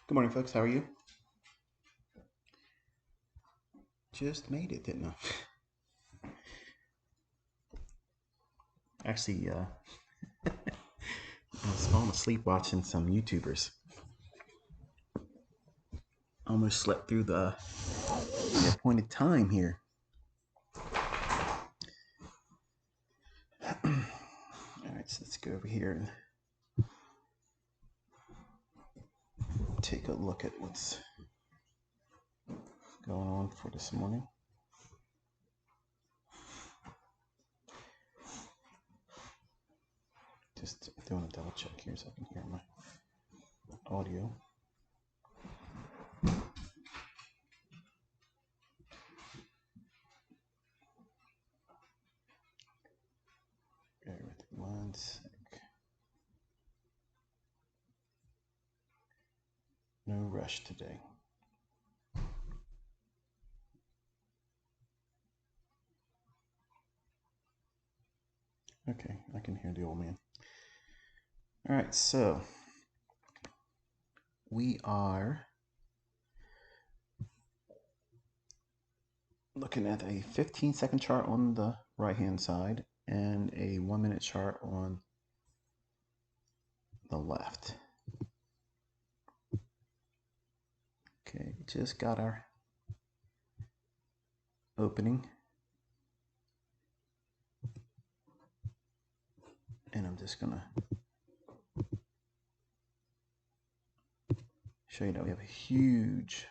Good morning, folks. How are you? Just made it, didn't I? Actually, I was falling asleep watching some YouTubers. Almost slept through the appointed time here. All right, so let's go over here and take a look at what's going on for this morning. Just doing a double check here so I can hear my audio. Bear with me 1 sec. No rush today. Okay, I can hear the old man. All right, so we are looking at a 15-second chart on the right-hand side and a 1-minute chart on the left. Okay, we just got our opening. And I'm just gonna show you that we have a huge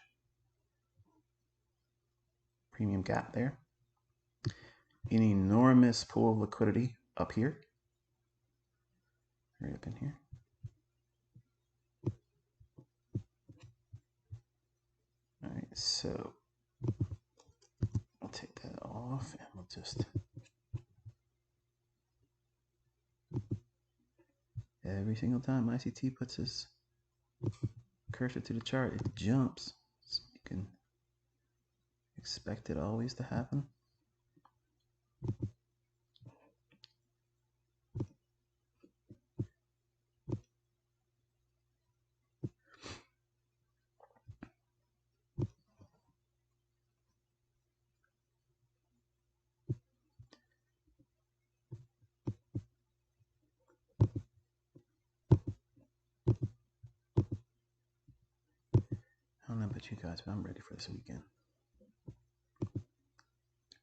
premium gap there. An enormous pool of liquidity up here. Right up in here. All right, so I'll take that off and we'll just every single time ICT puts his cursor to the chart, it jumps. So you can expect it always to happen. I don't know about you guys, but I'm ready for this weekend.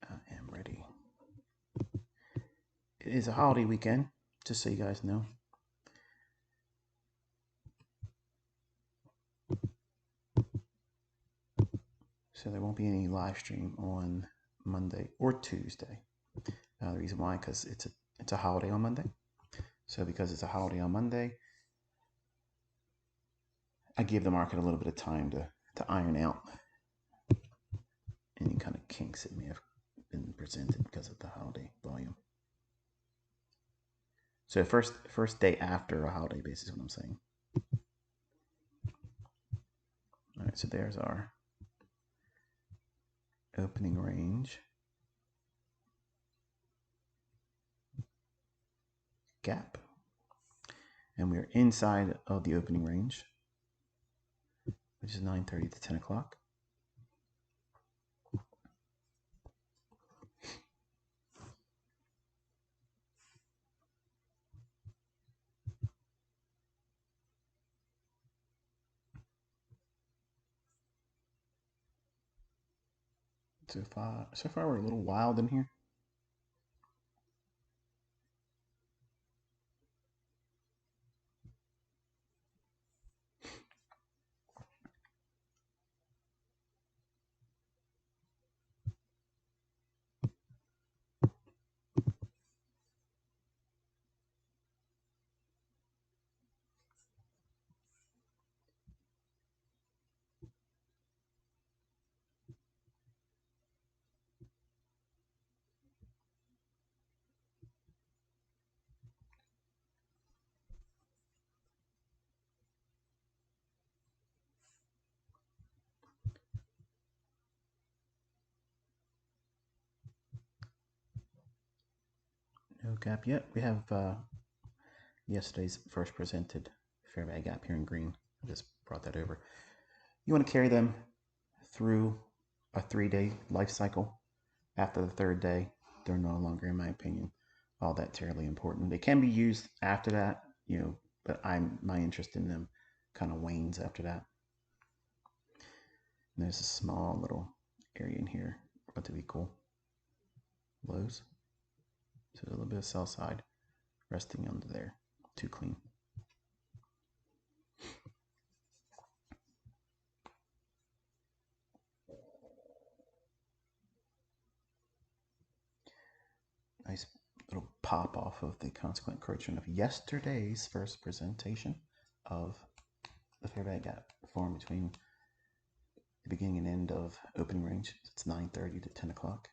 I am ready. It is a holiday weekend, just so you guys know. So there won't be any live stream on Monday or Tuesday. The reason why, because it's a holiday on Monday. So because it's a holiday on Monday, I give the market a little bit of time to iron out any kind of kinks that may have been presented because of the holiday volume. So first day after a holiday basis is what I'm saying. All right, so there's our opening range. Gap. And we're inside of the opening range, which is 9:30 to 10 o'clock. So far we're a little wild in here. No gap yet. We have yesterday's first presented fair value gap here in green. I just brought that over. You want to carry them through a 3-day life cycle. After the 3rd day, they're no longer, in my opinion, all that terribly important. They can be used after that, but my interest in them kind of wanes after that. And there's a small little area in here, about to be cool. Lows. So a little bit of sell side resting under there. Too clean. Nice little pop off of the consequent correction of yesterday's first presentation of the fair value gap formed between the beginning and end of opening range. It's 9:30 to 10 o'clock.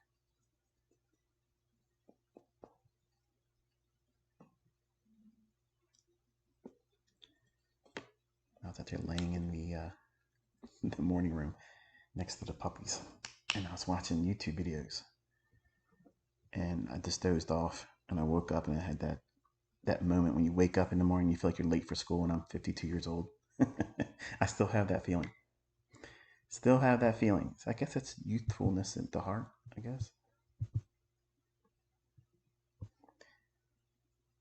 I was out there laying in the morning room next to the puppies, and I was watching YouTube videos, and I just dozed off, and I woke up, and I had that moment when you wake up in the morning, you feel like you're late for school, and I'm 52 years old. I still have that feeling. So I guess it's youthfulness at the heart, I guess.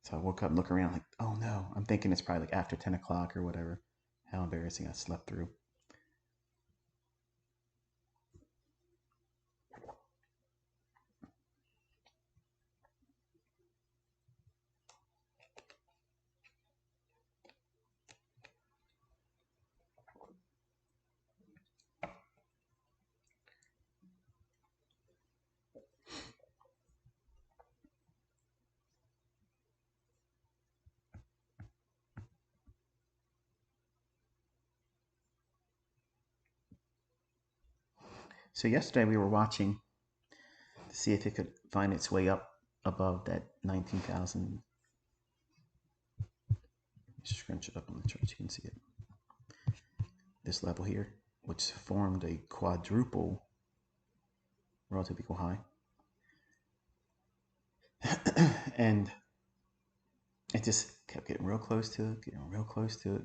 So I woke up and look around like, oh no, I'm thinking it's probably like after 10 o'clock or whatever. How embarrassing, I slept through. So yesterday we were watching to see if it could find its way up above that 19,000. Scrunch it up on the chart so you can see it. This level here, which formed a quadruple relative equal high. And it just kept getting real close to it, getting real close to it.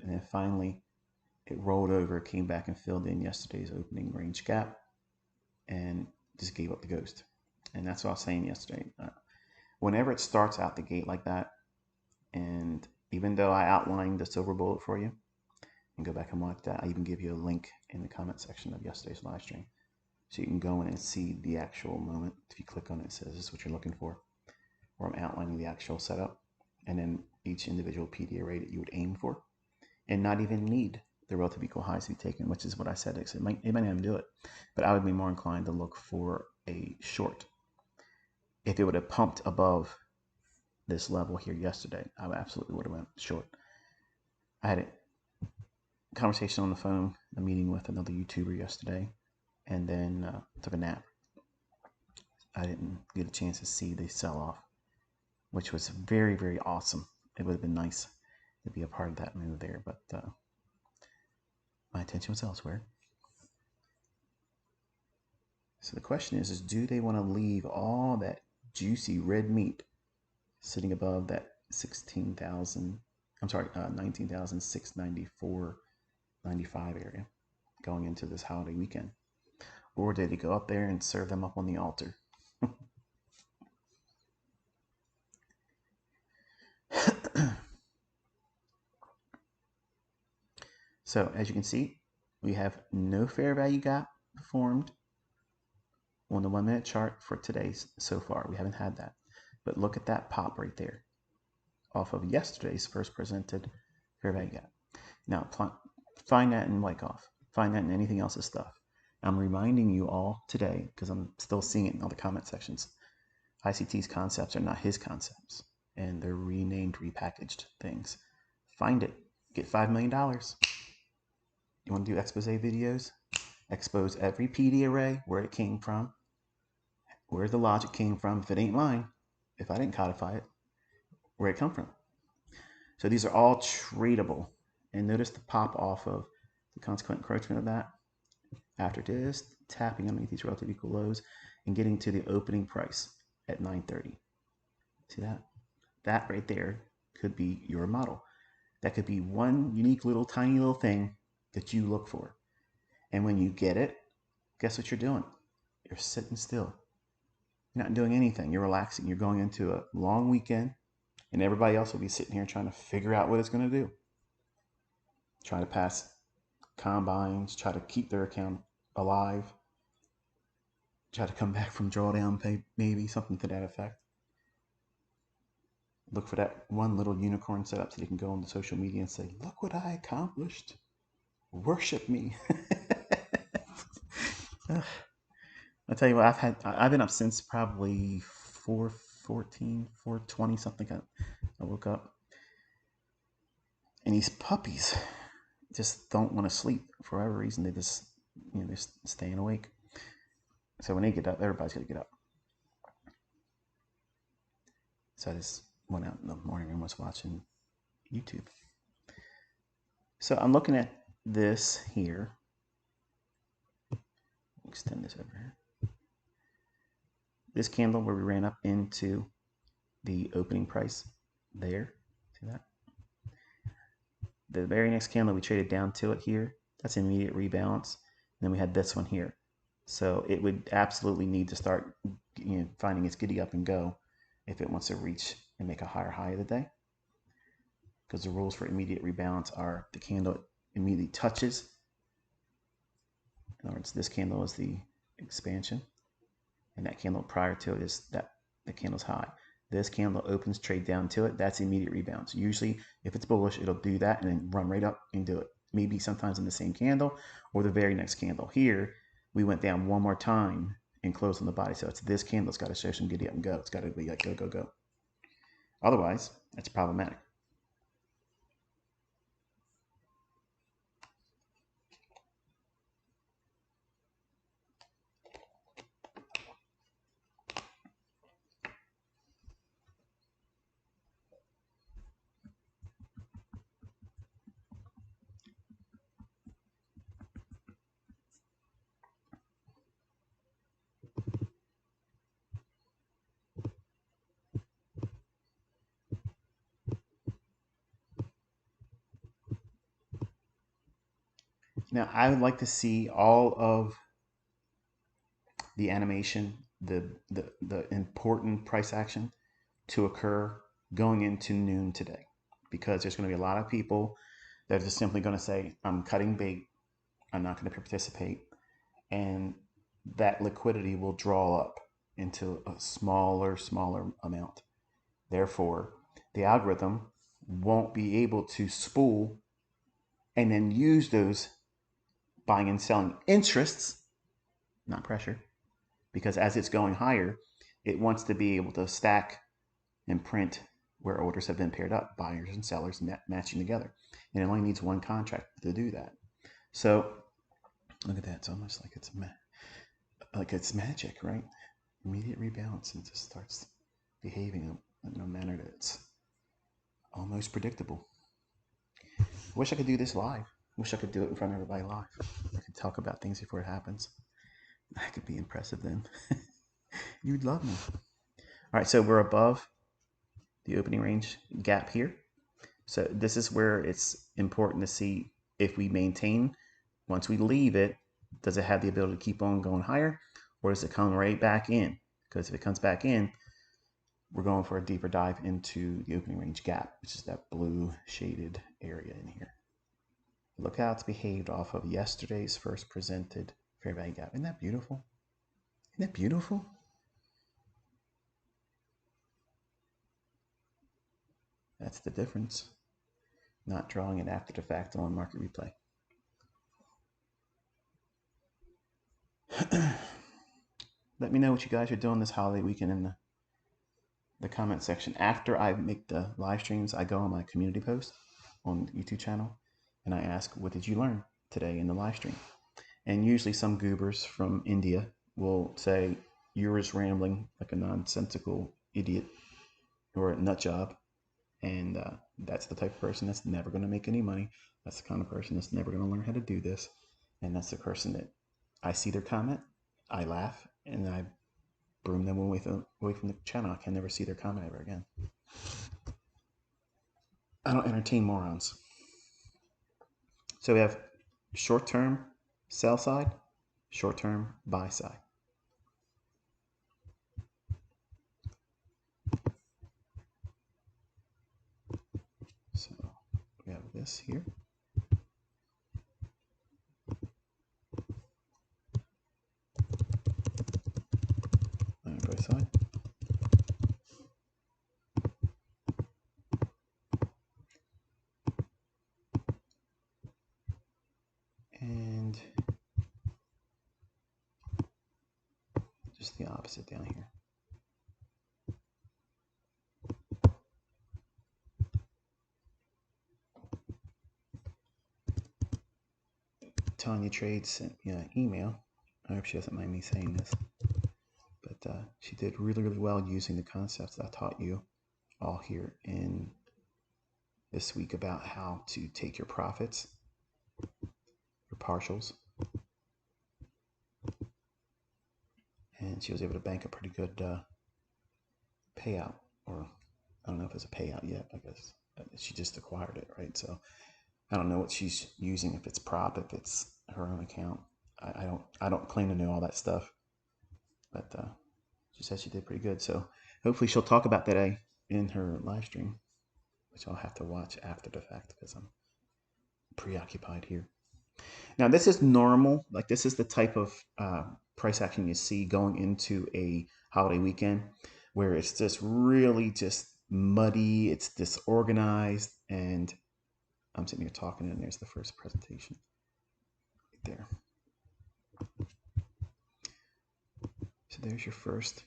And then finally it rolled over, came back and filled in yesterday's opening range gap and just gave up the ghost. And that's what I was saying yesterday. Whenever it starts out the gate like that, and even though I outlined the silver bullet for you, and go back and watch that, I even give you a link in the comment section of yesterday's live stream. So you can go in and see the actual moment. If you click on it, it says this is what you're looking for. Where I'm outlining the actual setup, and then each individual PD array that you would aim for, and not even need the relative equal highs to be taken, which is what I said. It might not even do it, but I would be more inclined to look for a short. If it would have pumped above this level here yesterday, I absolutely would have went short. I had a conversation on the phone, a meeting with another YouTuber yesterday, and then took a nap. I didn't get a chance to see the sell-off, which was very, very awesome. It would have been nice to be a part of that move there, but my attention was elsewhere. So the question is do they want to leave all that juicy red meat sitting above that 19,694.95 area going into this holiday weekend? Or did he go up there and serve them up on the altar? So as you can see, we have no fair value gap formed on the 1 minute chart for today's so far. We haven't had that. But look at that pop right there off of yesterday's first presented fair value gap. Now find that in Wyckoff. Find that in anything else's stuff. I'm reminding you all today, because I'm still seeing it in all the comment sections, ICT's concepts are not his concepts, and they're renamed, repackaged things. Find it. Get $5 million. You want to do expose videos? Expose every PD array, where it came from, where the logic came from, if it ain't mine, if I didn't codify it, where it come from. So these are all tradable. And notice the pop off of the consequent encroachment of that. After this, tapping underneath these relative equal lows and getting to the opening price at 9:30. See that? That right there could be your model. That could be one unique little tiny little thing that you look for. And when you get it, guess what you're doing? You're sitting still. You're not doing anything. You're relaxing. You're going into a long weekend, and everybody else will be sitting here trying to figure out what it's going to do. Trying to pass combines, try to keep their account alive, try to come back from drawdown pay, maybe something to that effect. Look for that one little unicorn setup so they can go on the social media and say, look what I accomplished. Worship me. I'll tell you what, I've been up since probably 4:14, 4:20 something. I woke up, and these puppies just don't want to sleep for whatever reason. They just, they're staying awake. So when they get up, everybody's got to get up. So I just went out in the morning and was watching YouTube. So I'm looking at this here. Extend this over here. This candle where we ran up into the opening price there. See that? The very next candle we traded down to it here. That's an immediate rebalance. And then we had this one here. So it would absolutely need to start finding its giddy up and go if it wants to reach and make a higher high of the day. Because the rules for immediate rebalance are the candle immediately touches. In other words, this candle is the expansion, and that candle prior to it is that the candle's high. This candle opens, trade down to it. That's immediate rebalance. Usually, if it's bullish, it'll do that and then run right up and do it. Maybe sometimes in the same candle or the very next candle. Here, we went down one more time and closed on the body. So it's this candle. It's got to show some giddy up and go. It's got to be like go, go, go. Otherwise, that's problematic. Now, I would like to see all of the animation, the important price action to occur going into noon today, because there's going to be a lot of people that are just simply going to say, I'm cutting bait, I'm not going to participate, and that liquidity will draw up into a smaller amount. Therefore, the algorithm won't be able to spool and then use those buying and selling interests, not pressure, because as it's going higher, it wants to be able to stack and print where orders have been paired up, buyers and sellers matching together. And it only needs one contract to do that. So look at that. It's almost like it's magic, right? Immediate rebalance, and it just starts behaving in a manner that's almost predictable. I wish I could do this live. I wish I could do it in front of everybody live. I could talk about things before it happens. I could be impressive then. You'd love me. All right, so we're above the opening range gap here. So this is where it's important to see if we maintain. Once we leave it, does it have the ability to keep on going higher, or does it come right back in? Because if it comes back in, we're going for a deeper dive into the opening range gap, which is that blue shaded area in here. Look how it's behaved off of yesterday's first presented fair value gap. Isn't that beautiful? Isn't that beautiful? That's the difference. Not drawing it after the fact on market replay. Let me know what you guys are doing this holiday weekend in the comment section. After I make the live streams, I go on my community post on the YouTube channel and I ask, what did you learn today in the live stream? And usually some goobers from India will say, you're just rambling like a nonsensical idiot or a nut job. And that's the type of person that's never going to make any money. That's the kind of person that's never going to learn how to do this. And that's the person that I see their comment, I laugh, and I broom them away from the channel. I can never see their comment ever again. I don't entertain morons. So we have short-term sell side, short-term buy side. So we have this here. On both sides. And just the opposite down here. Tanya Trade sent me an email. I hope she doesn't mind me saying this. But she did really, really well using the concepts that I taught you all here in this week about how to take your profits, your partials. And she was able to bank a pretty good payout, or I don't know if it's a payout yet. I guess she just acquired it, right? So I don't know what she's using, if it's prop, if it's her own account. I don't claim to know all that stuff, but she said she did pretty good. So hopefully she'll talk about that in her live stream, which I'll have to watch after the fact because I'm preoccupied here. Now this is normal. Like this is the type of price action you see going into a holiday weekend, where it's just really just muddy, it's disorganized, and I'm sitting here talking, and there's the first presentation right there. So there's your first.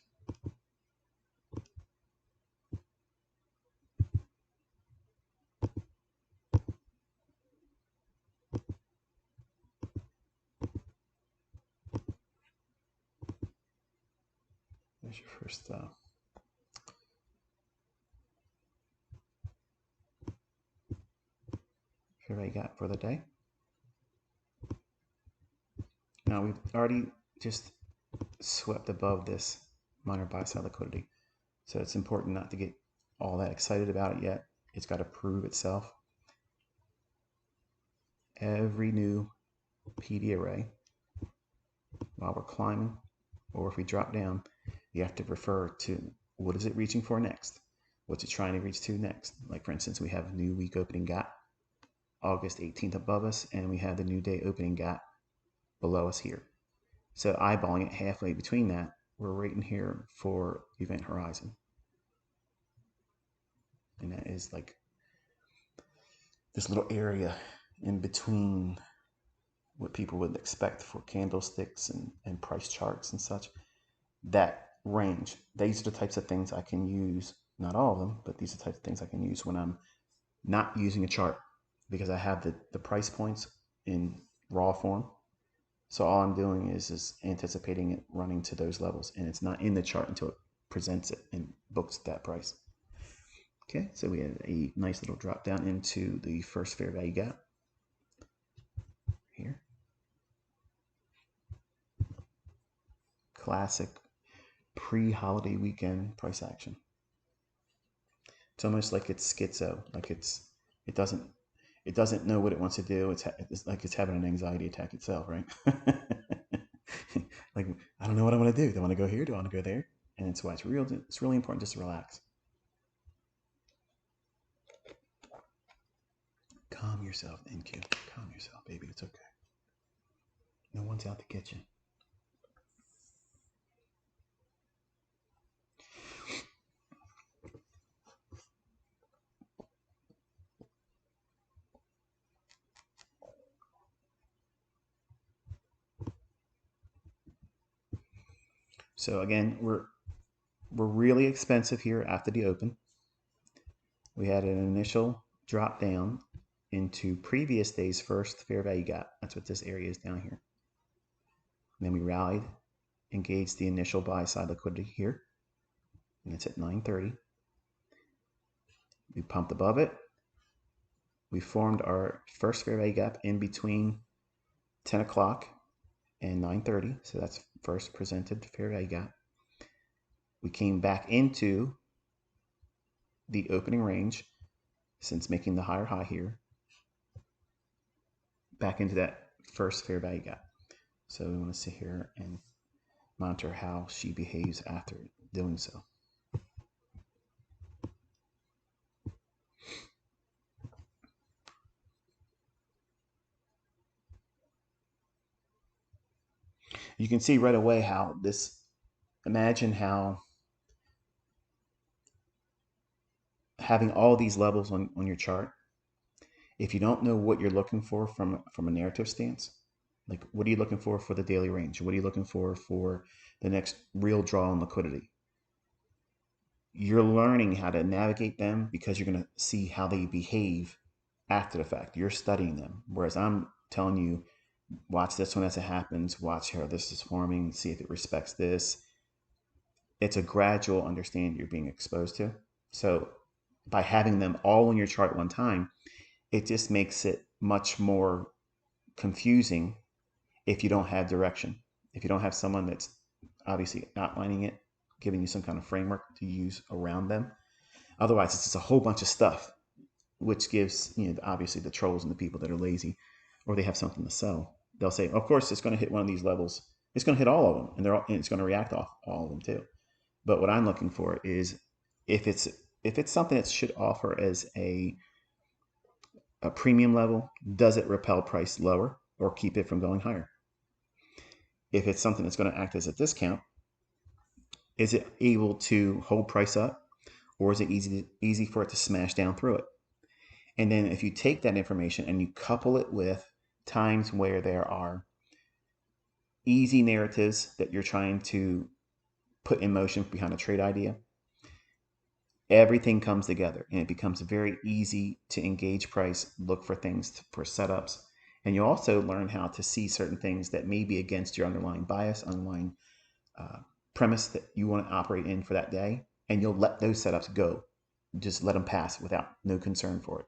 There's your first fair value gap for the day. Now we've already just swept above this minor buy side liquidity. So it's important not to get all that excited about it yet. It's got to prove itself. Every new PD array, while we're climbing, or if we drop down, you have to refer to what is it reaching for next? What's it trying to reach to next? Like for instance, we have a new week opening gap, August 18th above us, and we have the new day opening gap below us here. So eyeballing it halfway between that, we're waiting here for event horizon. And that is like this little area in between what people would expect for candlesticks and price charts and such. That range, these are the types of things I can use, not all of them, but these are the types of things I can use when I'm not using a chart, because I have the price points in raw form. So all I'm doing is anticipating it running to those levels, and it's not in the chart until it presents it and books that price. Okay, so we had a nice little drop down into the first fair value gap here. Classic pre-holiday weekend price action. It's almost like it's schizo, like it doesn't know what it wants to do. It's like it's having an anxiety attack itself, right? Like, I don't know what I want to do. Do I want to go here? Do I want to go there? And it's why it's really important just to relax. Calm yourself, NQ. Calm yourself, baby. It's okay. No one's out to get you. So again, we're really expensive here after the open. We had an initial drop down into previous day's first fair value gap. That's what this area is down here. And then we rallied, engaged the initial buy side liquidity here, and it's at 930. We pumped above it. We formed our first fair value gap in between 10 o'clock and 9:30. So that's first presented fair value gap. We came back into the opening range, since making the higher high here, back into that first fair value gap. So we want to sit here and monitor how she behaves after doing so. You can see right away how this, imagine how having all these levels on your chart, if you don't know what you're looking for from a narrative stance, like what are you looking for the daily range? What are you looking for the next real draw on liquidity? You're learning how to navigate them because you're going to see how they behave after the fact. You're studying them. Whereas I'm telling you, watch this one as it happens, watch how this is forming, see if it respects this. It's a gradual understanding you're being exposed to. So by having them all on your chart at one time, it just makes it much more confusing if you don't have direction. If you don't have someone that's obviously outlining it, giving you some kind of framework to use around them. Otherwise, it's just a whole bunch of stuff, which gives, obviously the trolls and the people that are lazy or they have something to sell. They'll say, of course, it's going to hit one of these levels. It's going to hit all of them, and it's going to react off all of them too. But what I'm looking for is if it's something that should offer as a premium level, does it repel price lower or keep it from going higher? If it's something that's going to act as a discount, is it able to hold price up, or is it easy for it to smash down through it? And then if you take that information and you couple it with times where there are easy narratives that you're trying to put in motion behind a trade idea, everything comes together and it becomes very easy to engage price, look for things for setups. And you also learn how to see certain things that may be against your underlying bias, underlying premise that you want to operate in for that day. And you'll let those setups go. Just let them pass without no concern for it.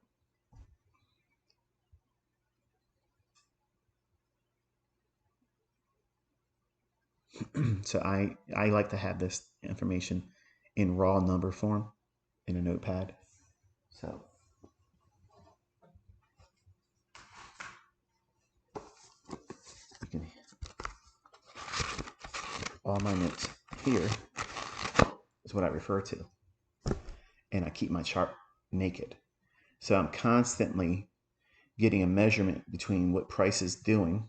So I like to have this information in raw number form in a notepad. So you can, all my notes here is what I refer to. And I keep my chart naked. So I'm constantly getting a measurement between what price is doing,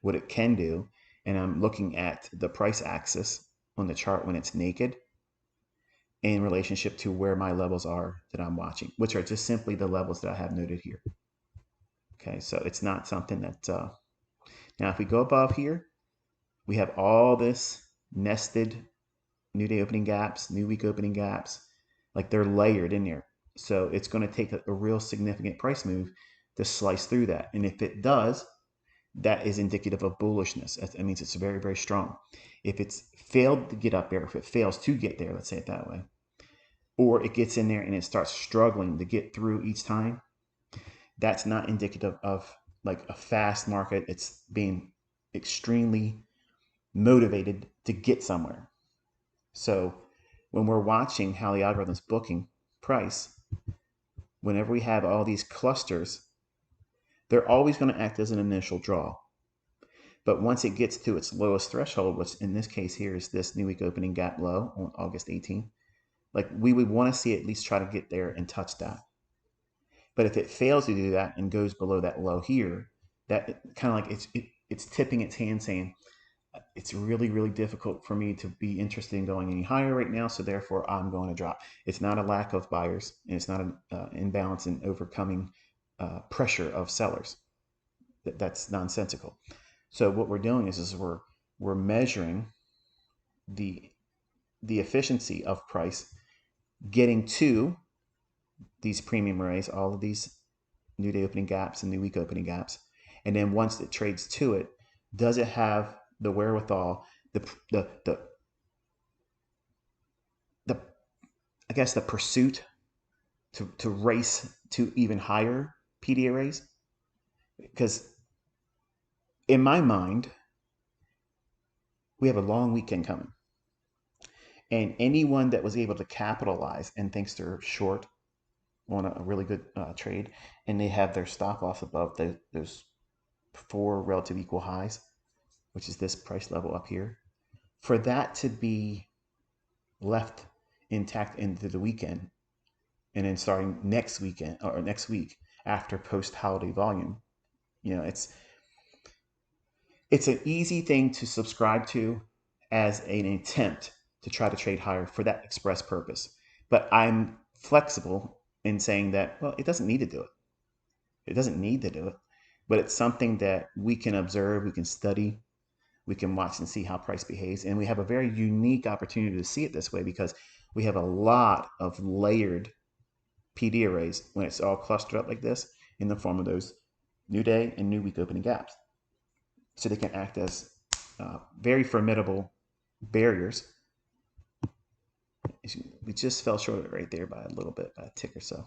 what it can do, and I'm looking at the price axis on the chart when it's naked in relationship to where my levels are that I'm watching, which are just simply the levels that I have noted here. Okay, so it's not something that, now if we go above here, we have all this nested new day opening gaps, new week opening gaps, like they're layered in there. So it's going to take a real significant price move to slice through that. And if it does, that is indicative of bullishness. That means it's very, very strong. If it's failed to get up there, if it fails to get there, let's say it that way, or it gets in there and it starts struggling to get through each time, that's not indicative of like a fast market. It's being extremely motivated to get somewhere. So when we're watching how the algorithm's booking price, whenever we have all these clusters, they're always going to act as an initial draw. But once it gets to its lowest threshold, which in this case here is this new week opening gap low on August 18th, like we would want to see at least try to get there and touch that. But if it fails to do that and goes below that low here, that kind of like it's tipping its hand saying, it's really, really difficult for me to be interested in going any higher right now. So therefore I'm going to drop. It's not a lack of buyers and it's not an imbalance in overcoming pressure of sellers. That's nonsensical. So what we're doing is we're measuring the efficiency of price getting to these premium arrays, all of these new day opening gaps and new week opening gaps. And then once it trades to it, does it have the wherewithal, the I guess the pursuit to race to even higher PD arrays? Because in my mind, we have a long weekend coming. And anyone that was able to capitalize and thinks they're short on a really good trade, and they have their stop loss above those four relative equal highs, which is this price level up here, for that to be left intact into the weekend, and then starting next weekend or next week after post holiday volume, it's an easy thing to subscribe to as an attempt to try to trade higher for that express purpose. But I'm flexible in saying that, well, it doesn't need to do it. It doesn't need to do it, but it's something that we can observe, we can study, we can watch and see how price behaves. And we have a very unique opportunity to see it this way because we have a lot of layered PD arrays when it's all clustered up like this in the form of those new day and new week opening gaps. So they can act as very formidable barriers. We just fell short of it right there by a little bit, by a tick or so.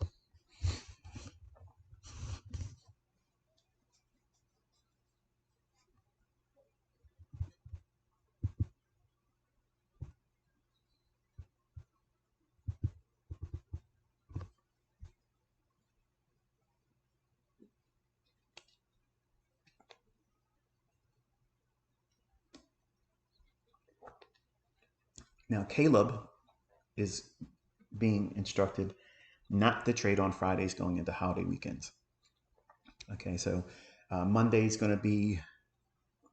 Now, Caleb is being instructed not to trade on Fridays going into holiday weekends. Okay, so Monday is going to be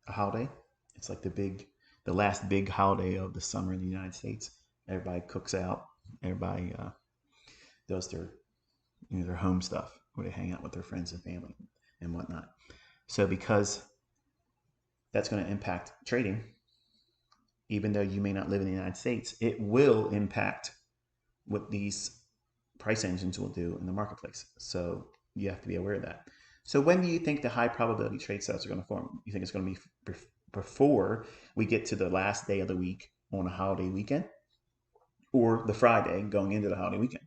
a holiday. It's like the last big holiday of the summer in the United States. Everybody cooks out. Everybody does their home stuff where they hang out with their friends and family and whatnot. So because that's going to impact trading, even though you may not live in the United States, it will impact what these price engines will do in the marketplace. So you have to be aware of that. So when do you think the high probability trade sets are going to form? You think it's going to be before we get to the last day of the week on a holiday weekend, or the Friday going into the holiday weekend?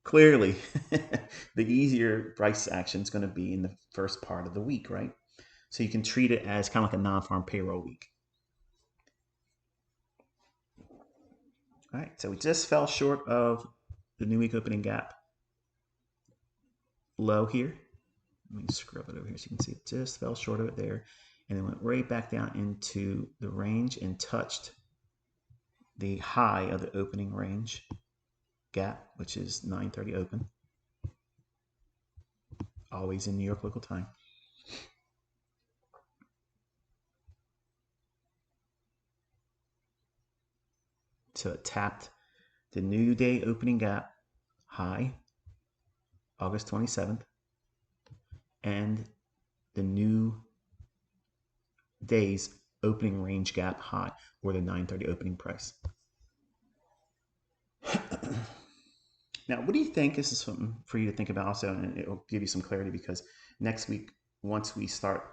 Clearly, the easier price action is going to be in the first part of the week, right? So you can treat it as kind of like a non-farm payroll week. All right, so we just fell short of the new week opening gap low here. Let me scrub it over here so you can see it just fell short of it there, and then went right back down into the range and touched the high of the opening range gap, which is 9:30 open, always in New York local time. So it tapped the new day opening gap high, August 27th, and the new day's opening range gap high, or the 9:30 opening price. Now, what do you think? This is something for you to think about also, and it will give you some clarity because next week, once we start,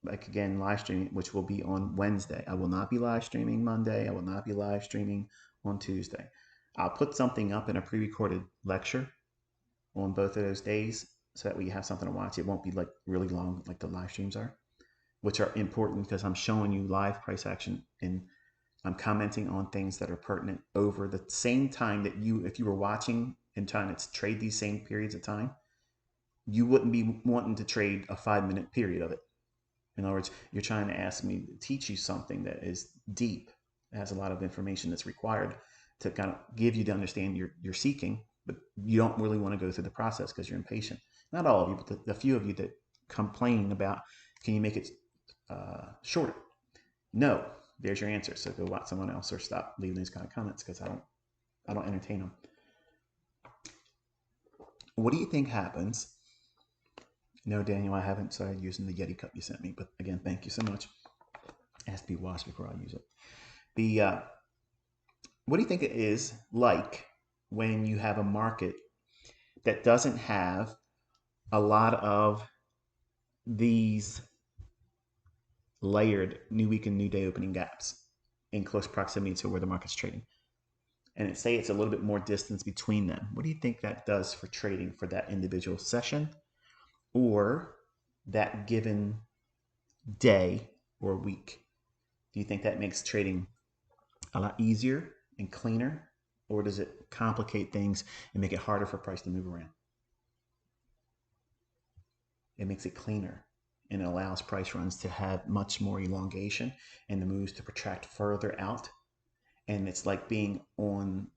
like again, live streaming, which will be on Wednesday, I will not be live streaming Monday. I will not be live streaming on Tuesday. I'll put something up in a pre-recorded lecture on both of those days so that we have something to watch. It won't be like really long like the live streams are, which are important because I'm showing you live price action and I'm commenting on things that are pertinent over the same time that if you were watching and trying to trade these same periods of time, you wouldn't be wanting to trade a 5-minute period of it. In other words, you're trying to ask me to teach you something that is deep, that has a lot of information that's required to kind of give you the understanding you're seeking, but you don't really want to go through the process because you're impatient. Not all of you, but the few of you that complain about, can you make it shorter? No, there's your answer. So go watch someone else or stop leaving these kind of comments because I don't entertain them. What do you think happens? No, Daniel, I haven't started using the Yeti cup you sent me, but again, thank you so much. It has to be washed before I use it. What do you think it is like when you have a market that doesn't have a lot of these layered new week and new day opening gaps in close proximity to where the market's trading? And say it's a little bit more distance between them. What do you think that does for trading for that individual session or that given day or week? Do you think that makes trading a lot easier and cleaner or does it complicate things and make it harder for price to move around? It makes it cleaner, and it allows price runs to have much more elongation and the moves to protract further out. And it's like being on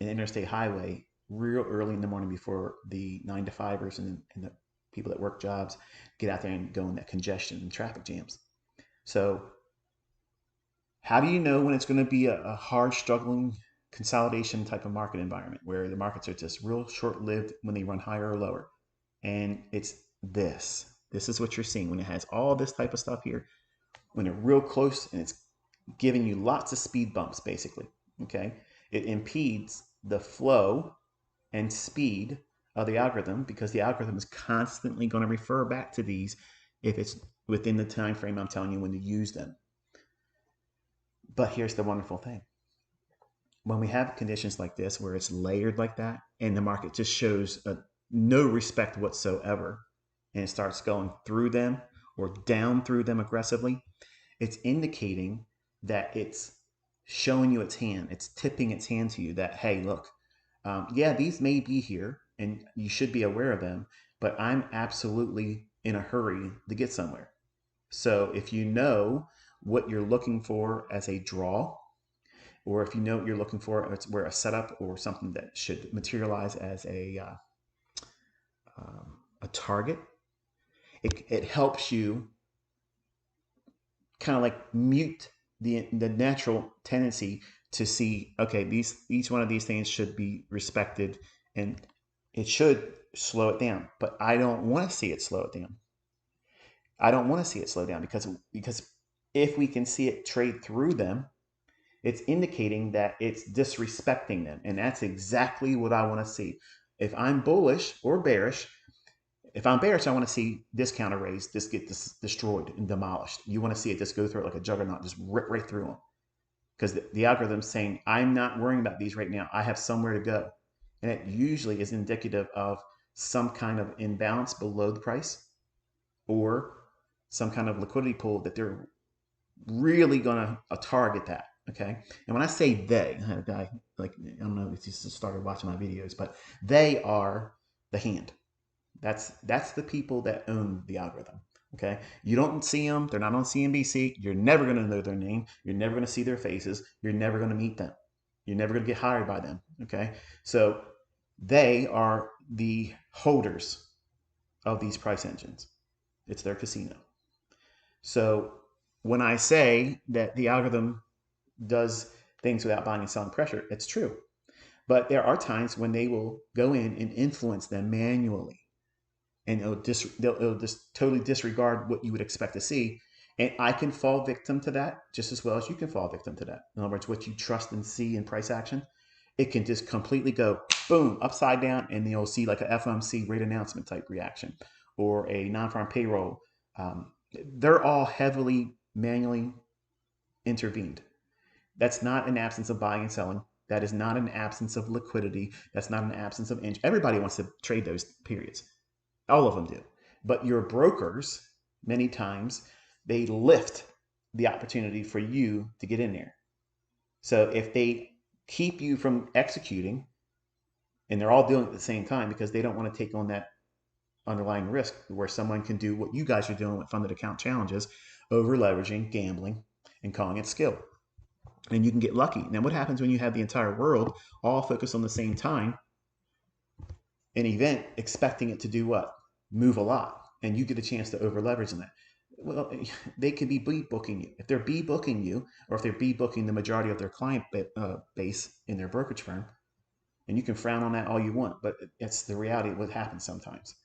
an interstate highway real early in the morning before the 9 to 5ers and the people that work jobs get out there and go in that congestion and traffic jams. So how do you know when it's going to be a hard, struggling consolidation type of market environment where the markets are just real short-lived when they run higher or lower? And it's this. This is what you're seeing when it has all this type of stuff here. When they're real close and it's giving you lots of speed bumps, basically. Okay, it impedes the flow and speed of the algorithm because the algorithm is constantly going to refer back to these if it's within the time frame I'm telling you when to use them. But here's the wonderful thing. When we have conditions like this where it's layered like that and the market just shows no respect whatsoever and it starts going through them or down through them aggressively, it's indicating that it's showing you its hand. It's tipping its hand to you that, hey, look, yeah, these may be here and you should be aware of them, but I'm absolutely in a hurry to get somewhere. So if you know what you're looking for as a draw, or if you know what you're looking for, it's where a setup or something that should materialize as a target, it helps you kind of like mute the natural tendency to see, okay, each one of these things should be respected and it should slow it down. But I don't want to see it slow it down. I don't want to see it slow down because if we can see it trade through them, it's indicating that it's disrespecting them. And that's exactly what I want to see. If I'm bullish or bearish, if I'm bearish, I want to see this counter raise, just get this destroyed and demolished. You want to see it just go through it like a juggernaut, just rip right through them. Because the algorithm's saying, I'm not worrying about these right now. I have somewhere to go. And it usually is indicative of some kind of imbalance below the price or some kind of liquidity pool that they're really going to target that. Okay. And when I say they, I had a guy, like, I don't know if he just started watching my videos, but they are the hand. That's the people that own the algorithm. Okay. You don't see them. They're not on CNBC. You're never going to know their name. You're never going to see their faces. You're never going to meet them. You're never going to get hired by them. Okay. So they are the holders of these price engines. It's their casino. So when I say that the algorithm does things without buying and selling pressure, it's true. But there are times when they will go in and influence them manually. And it'll just totally disregard what you would expect to see. And I can fall victim to that just as well as you can fall victim to that. In other words, what you trust and see in price action, it can just completely go boom, upside down, and you'll see like a FOMC rate announcement type reaction or a non-farm payroll. They're all heavily manually intervened. That's not an absence of buying and selling. That is not an absence of liquidity. That's not an absence of inch. Everybody wants to trade those periods. All of them do. But your brokers, many times, they lift the opportunity for you to get in there. So if they keep you from executing, and they're all doing it at the same time because they don't want to take on that underlying risk where someone can do what you guys are doing with funded account challenges, over leveraging, gambling, and calling it skill. And you can get lucky. Now, what happens when you have the entire world all focused on the same time, an event, expecting it to do what? Move a lot. And you get a chance to over leverage in that. Well, they could be B-booking you. If they're B-booking you, or if they're B-booking the majority of their client base in their brokerage firm, and you can frown on that all you want, but it's the reality of what happens sometimes.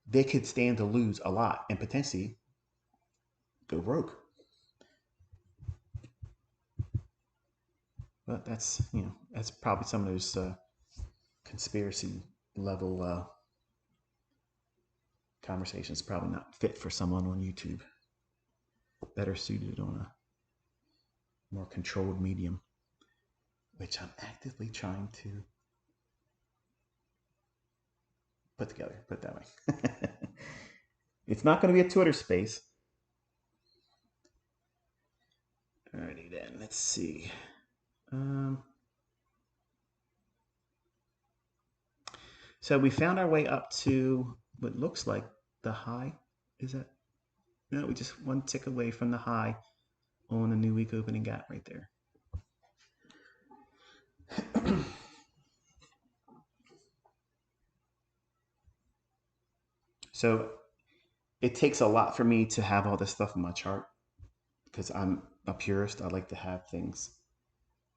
They could stand to lose a lot and potentially go broke. But that's probably some of those conspiracy level conversations probably not fit for someone on YouTube. Better suited on a more controlled medium, which I'm actively trying to put together, put it that way. It's not going to be a Twitter space. Alrighty then, let's see. So we found our way up to what looks like the high. Is that? No, we just one tick away from the high on the new week opening gap right there. So it takes a lot for me to have all this stuff in my chart because I'm a purist. I like to have things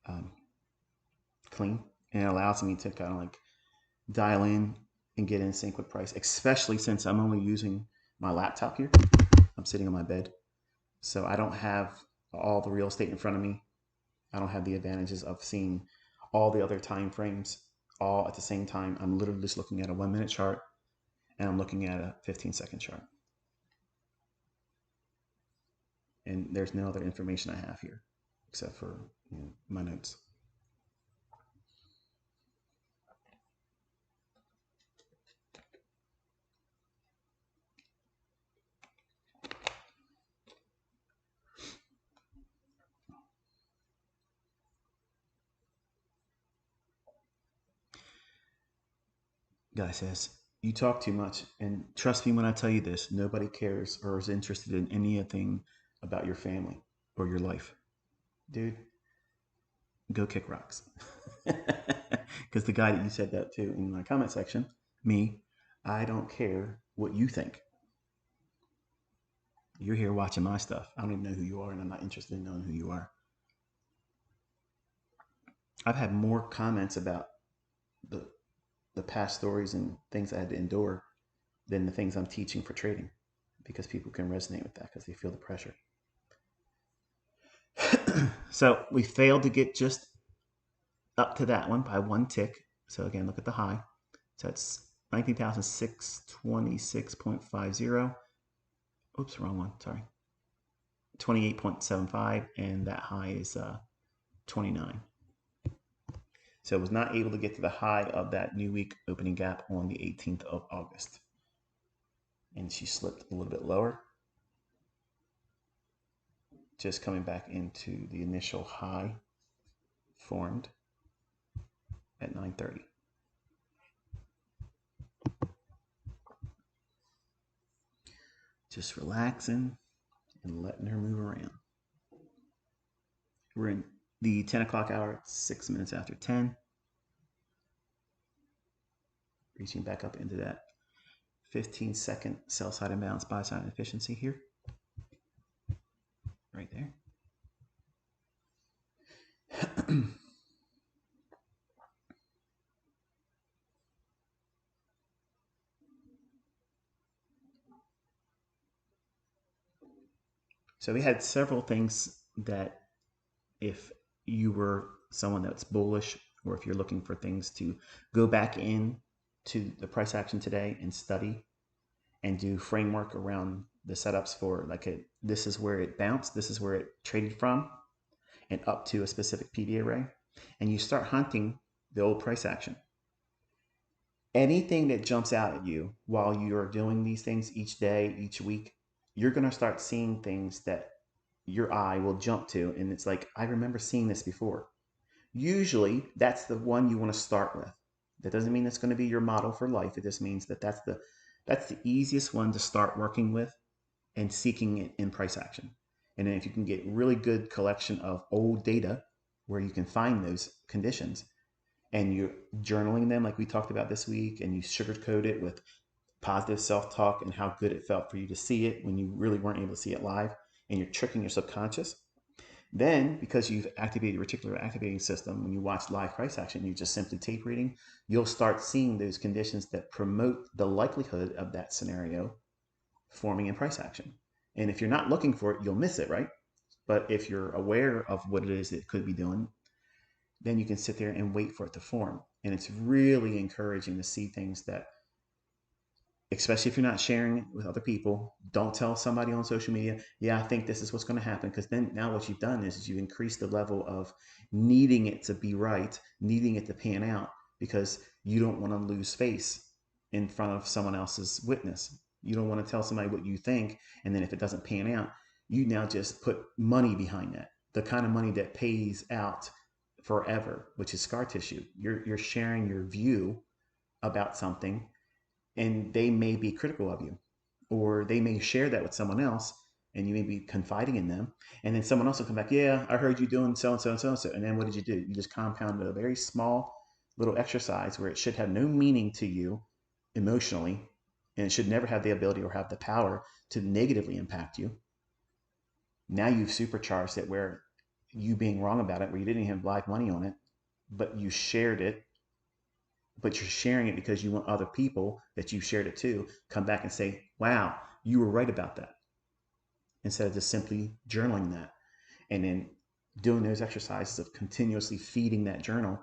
um, clean, and it allows me to kind of like dial in and get in sync with price, especially since I'm only using my laptop here. I'm sitting on my bed, so I don't have all the real estate in front of me. I don't have the advantages of seeing all the other time frames all at the same time. I'm literally just looking at a 1 minute chart and I'm looking at a 15-second chart. And there's no other information I have here except for my notes. Guy says, you talk too much. And trust me when I tell you this, nobody cares or is interested in anything about your family or your life. Dude, go kick rocks. Because the guy that you said that to in my comment section, me, I don't care what you think. You're here watching my stuff. I don't even know who you are, and I'm not interested in knowing who you are. I've had more comments about the the past stories and things I had to endure than the things I'm teaching for trading because people can resonate with that because they feel the pressure. So we failed to get just up to that one by one tick. So again, look at the high. So it's 19,626.50. Oops, wrong one. Sorry. 28.75, and that high is 29. So it was not able to get to the high of that new week opening gap on the 18th of August. And she slipped a little bit lower, just coming back into the initial high formed at 9:30. Just relaxing and letting her move around. We're in the 10 o'clock hour, 6 minutes after 10. Reaching back up into that 15-second sell side imbalance, buy side efficiency here. Right there. So we had several things that if you were someone that's bullish, or if you're looking for things to go back in to the price action today and study and do framework around the setups for this is where it bounced, this is where it traded from, and up to a specific PV array, and you start hunting the old price action. Anything that jumps out at you while you're doing these things each day, each week, you're going to start seeing things that your eye will jump to. And it's like, I remember seeing this before. Usually that's the one you want to start with. That doesn't mean it's going to be your model for life. It just means that that's the easiest one to start working with and seeking it in price action. And then if you can get really good collection of old data where you can find those conditions and you're journaling them like we talked about this week, and you sugarcoat it with positive self-talk and how good it felt for you to see it when you really weren't able to see it live, and you're tricking your subconscious, then because you've activated your reticular activating system, when you watch live price action, you're just simply tape reading, you'll start seeing those conditions that promote the likelihood of that scenario forming in price action. And if you're not looking for it, you'll miss it, right? But if you're aware of what it is it could be doing, then you can sit there and wait for it to form. And it's really encouraging to see things that, especially if you're not sharing it with other people, don't tell somebody on social media, yeah, I think this is what's going to happen. Because then now what you've done is you increase the level of needing it to be right, needing it to pan out, because you don't want to lose face in front of someone else's witness. You don't want to tell somebody what you think, and then if it doesn't pan out, you now just put money behind that. The kind of money that pays out forever, which is scar tissue. You're sharing your view about something, and they may be critical of you, or they may share that with someone else, and you may be confiding in them, and then someone else will come back, yeah, I heard you doing so and so and so and so, and then what did you do? You just compounded a very small little exercise where it should have no meaning to you emotionally, and it should never have the ability or have the power to negatively impact you. Now you've supercharged it where you being wrong about it, where you didn't even have live money on it, but you shared it, but you're sharing it because you want other people that you shared it to come back and say, wow, you were right about that, instead of just simply journaling that. And then doing those exercises of continuously feeding that journal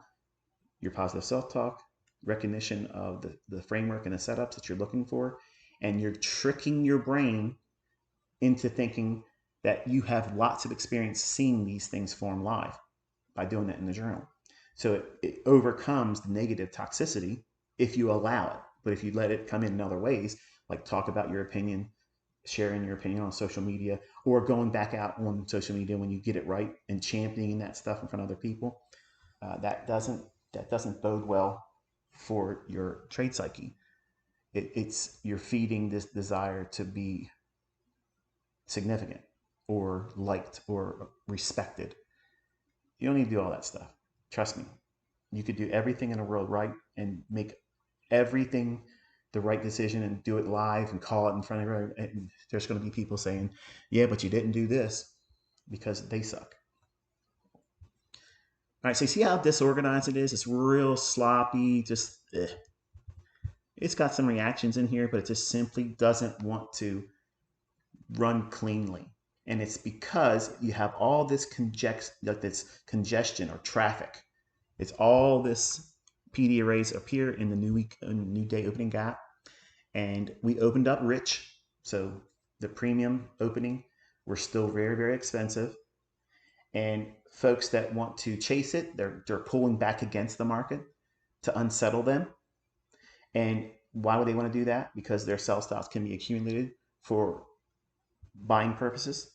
your positive self-talk, recognition of the framework and the setups that you're looking for, and you're tricking your brain into thinking that you have lots of experience seeing these things form live by doing that in the journal. So it overcomes the negative toxicity if you allow it. But if you let it come in other ways, like talk about your opinion, sharing your opinion on social media, or going back out on social media when you get it right and championing that stuff in front of other people, that doesn't bode well for your trade psyche. It's you're feeding this desire to be significant or liked or respected. You don't need to do all that stuff. Trust me. You could do everything in the world right and make everything the right decision and do it live and call it in front of everyone. And there's going to be people saying, yeah, but you didn't do this, because they suck. All right, so you see how disorganized it is? It's real sloppy, just it's got some reactions in here, but it just simply doesn't want to run cleanly. And it's because you have all this congestion or traffic. It's all this PD arrays appear in the new day opening gap. And we opened up rich. So the premium opening were still very, very expensive. And folks that want to chase it, they're pulling back against the market to unsettle them. And why would they want to do that? Because their sell stops can be accumulated for buying purposes.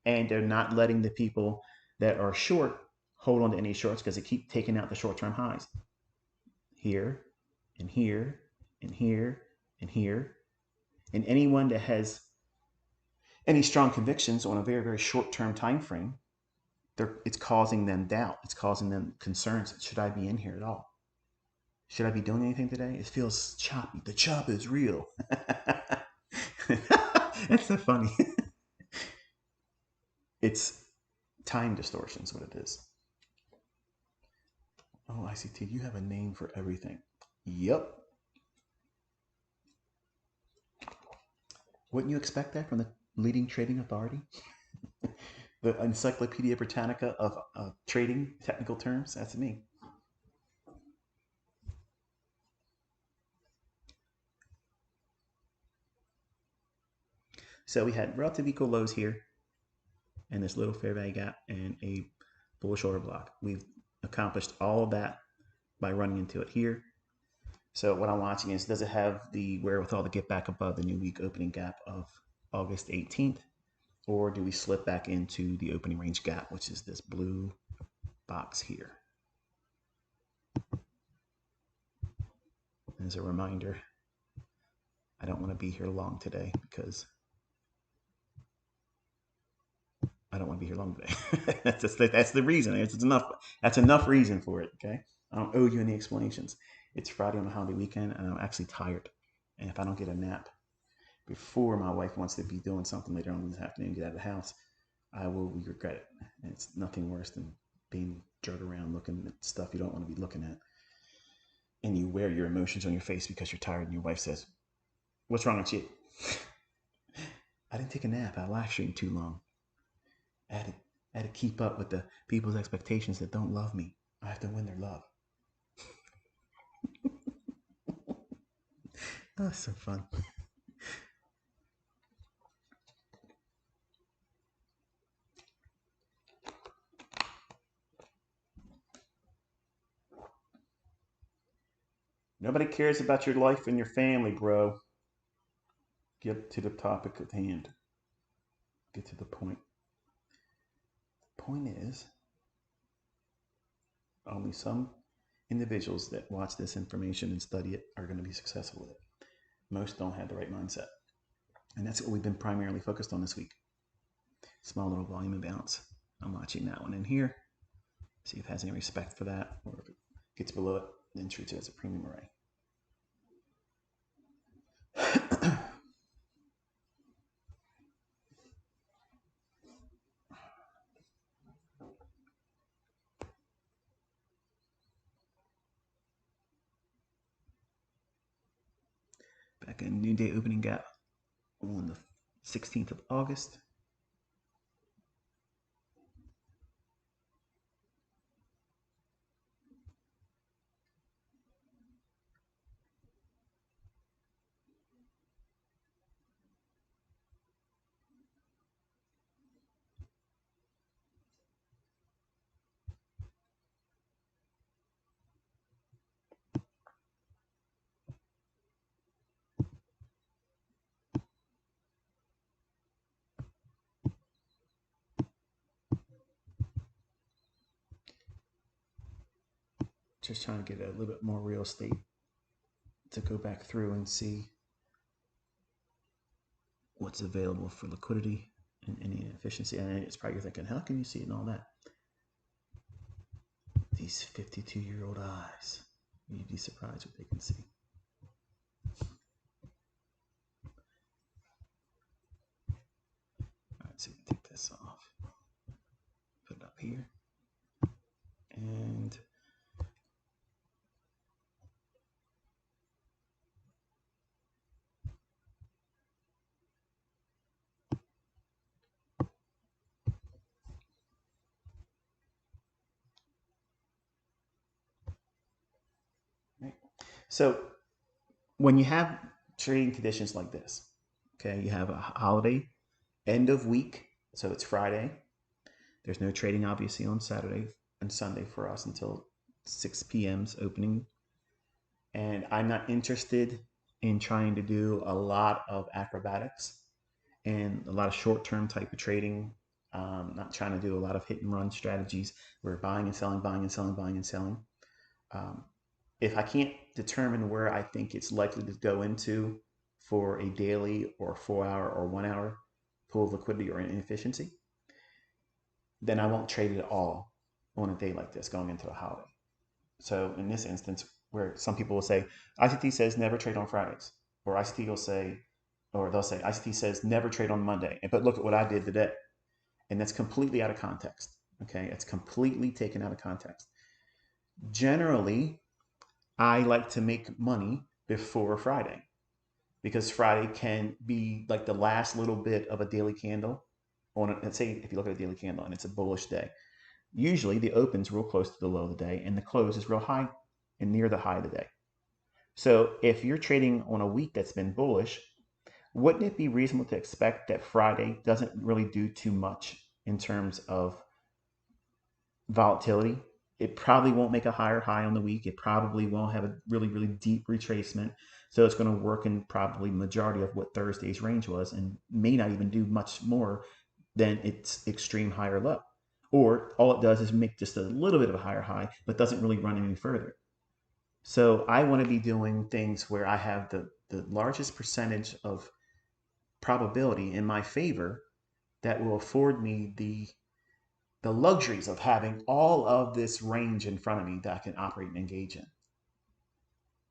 And they're not letting the people that are short hold on to any shorts, because they keep taking out the short-term highs here and here and here and here. And anyone that has any strong convictions on a very, very short-term time frame, it's causing them doubt. It's causing them concerns. Should I be in here at all? Should I be doing anything today? It feels choppy. The chop is real. That's so funny. It's time distortion is what it is. Oh, ICT, you have a name for everything. Yep. Wouldn't you expect that from the leading trading authority? The Encyclopedia Britannica of trading technical terms? That's me. So we had relative equal lows here, and this little fair value gap, and a bullish order block. We've accomplished all of that by running into it here. So what I'm watching is, does it have the wherewithal to get back above the new week opening gap of August 18th? Or do we slip back into the opening range gap, which is this blue box here? As a reminder, I don't want to be here long today because I don't want to be here long today. That's the reason. It's enough. That's enough reason for it. Okay. I don't owe you any explanations. It's Friday on the holiday weekend, and I'm actually tired. And if I don't get a nap before my wife wants to be doing something later on this afternoon, get out of the house, I will regret it. And it's nothing worse than being jerked around looking at stuff you don't want to be looking at. And you wear your emotions on your face because you're tired, and your wife says, what's wrong with you? I didn't take a nap. I live streamed too long. I had to keep up with the people's expectations that don't love me. I have to win their love. Oh, that's so fun. Nobody cares about your life and your family, bro. Get to the topic at hand. Get to the point. The point is, only some individuals that watch this information and study it are going to be successful with it. Most don't have the right mindset. And that's what we've been primarily focused on this week. Small little volume imbalance. I'm watching that one in here. See if it has any respect for that, or if it gets below it, then treats it as a premium array. Back in new day opening gap on the 16th of August. Just trying to get a little bit more real estate to go back through and see what's available for liquidity and any efficiency. And it's probably you're thinking, how can you see it and all that? These 52-year-old eyes, you'd be surprised what they can see. All right, so you can take this off, put it up here, and so when you have trading conditions like this, okay, you have a holiday, end of week, so it's Friday. There's no trading, obviously, on Saturday and Sunday for us until 6 p.m.'s opening. And I'm not interested in trying to do a lot of acrobatics and a lot of short-term type of trading. Not trying to do a lot of hit and run strategies where buying and selling, buying and selling, buying and selling. If I can't determine where I think it's likely to go into for a daily or 4-hour or 1-hour pool of liquidity or inefficiency, then I won't trade it at all on a day like this going into a holiday. So in this instance, where some people will say, ICT says never trade on Fridays, or ICT will say, or they'll say, ICT says never trade on Monday. But look at what I did today. And that's completely out of context. Okay, it's completely taken out of context. Generally, I like to make money before Friday because Friday can be like the last little bit of a daily candle on it. Let's say if you look at a daily candle and it's a bullish day, usually the open's real close to the low of the day and the close is real high and near the high of the day. So if you're trading on a week that's been bullish, wouldn't it be reasonable to expect that Friday doesn't really do too much in terms of volatility? It probably won't make a higher high on the week. It probably won't have a really, really deep retracement. So it's going to work in probably majority of what Thursday's range was and may not even do much more than its extreme high or low. Or all it does is make just a little bit of a higher high, but doesn't really run any further. So I want to be doing things where I have the largest percentage of probability in my favor that will afford me the luxuries of having all of this range in front of me that I can operate and engage in.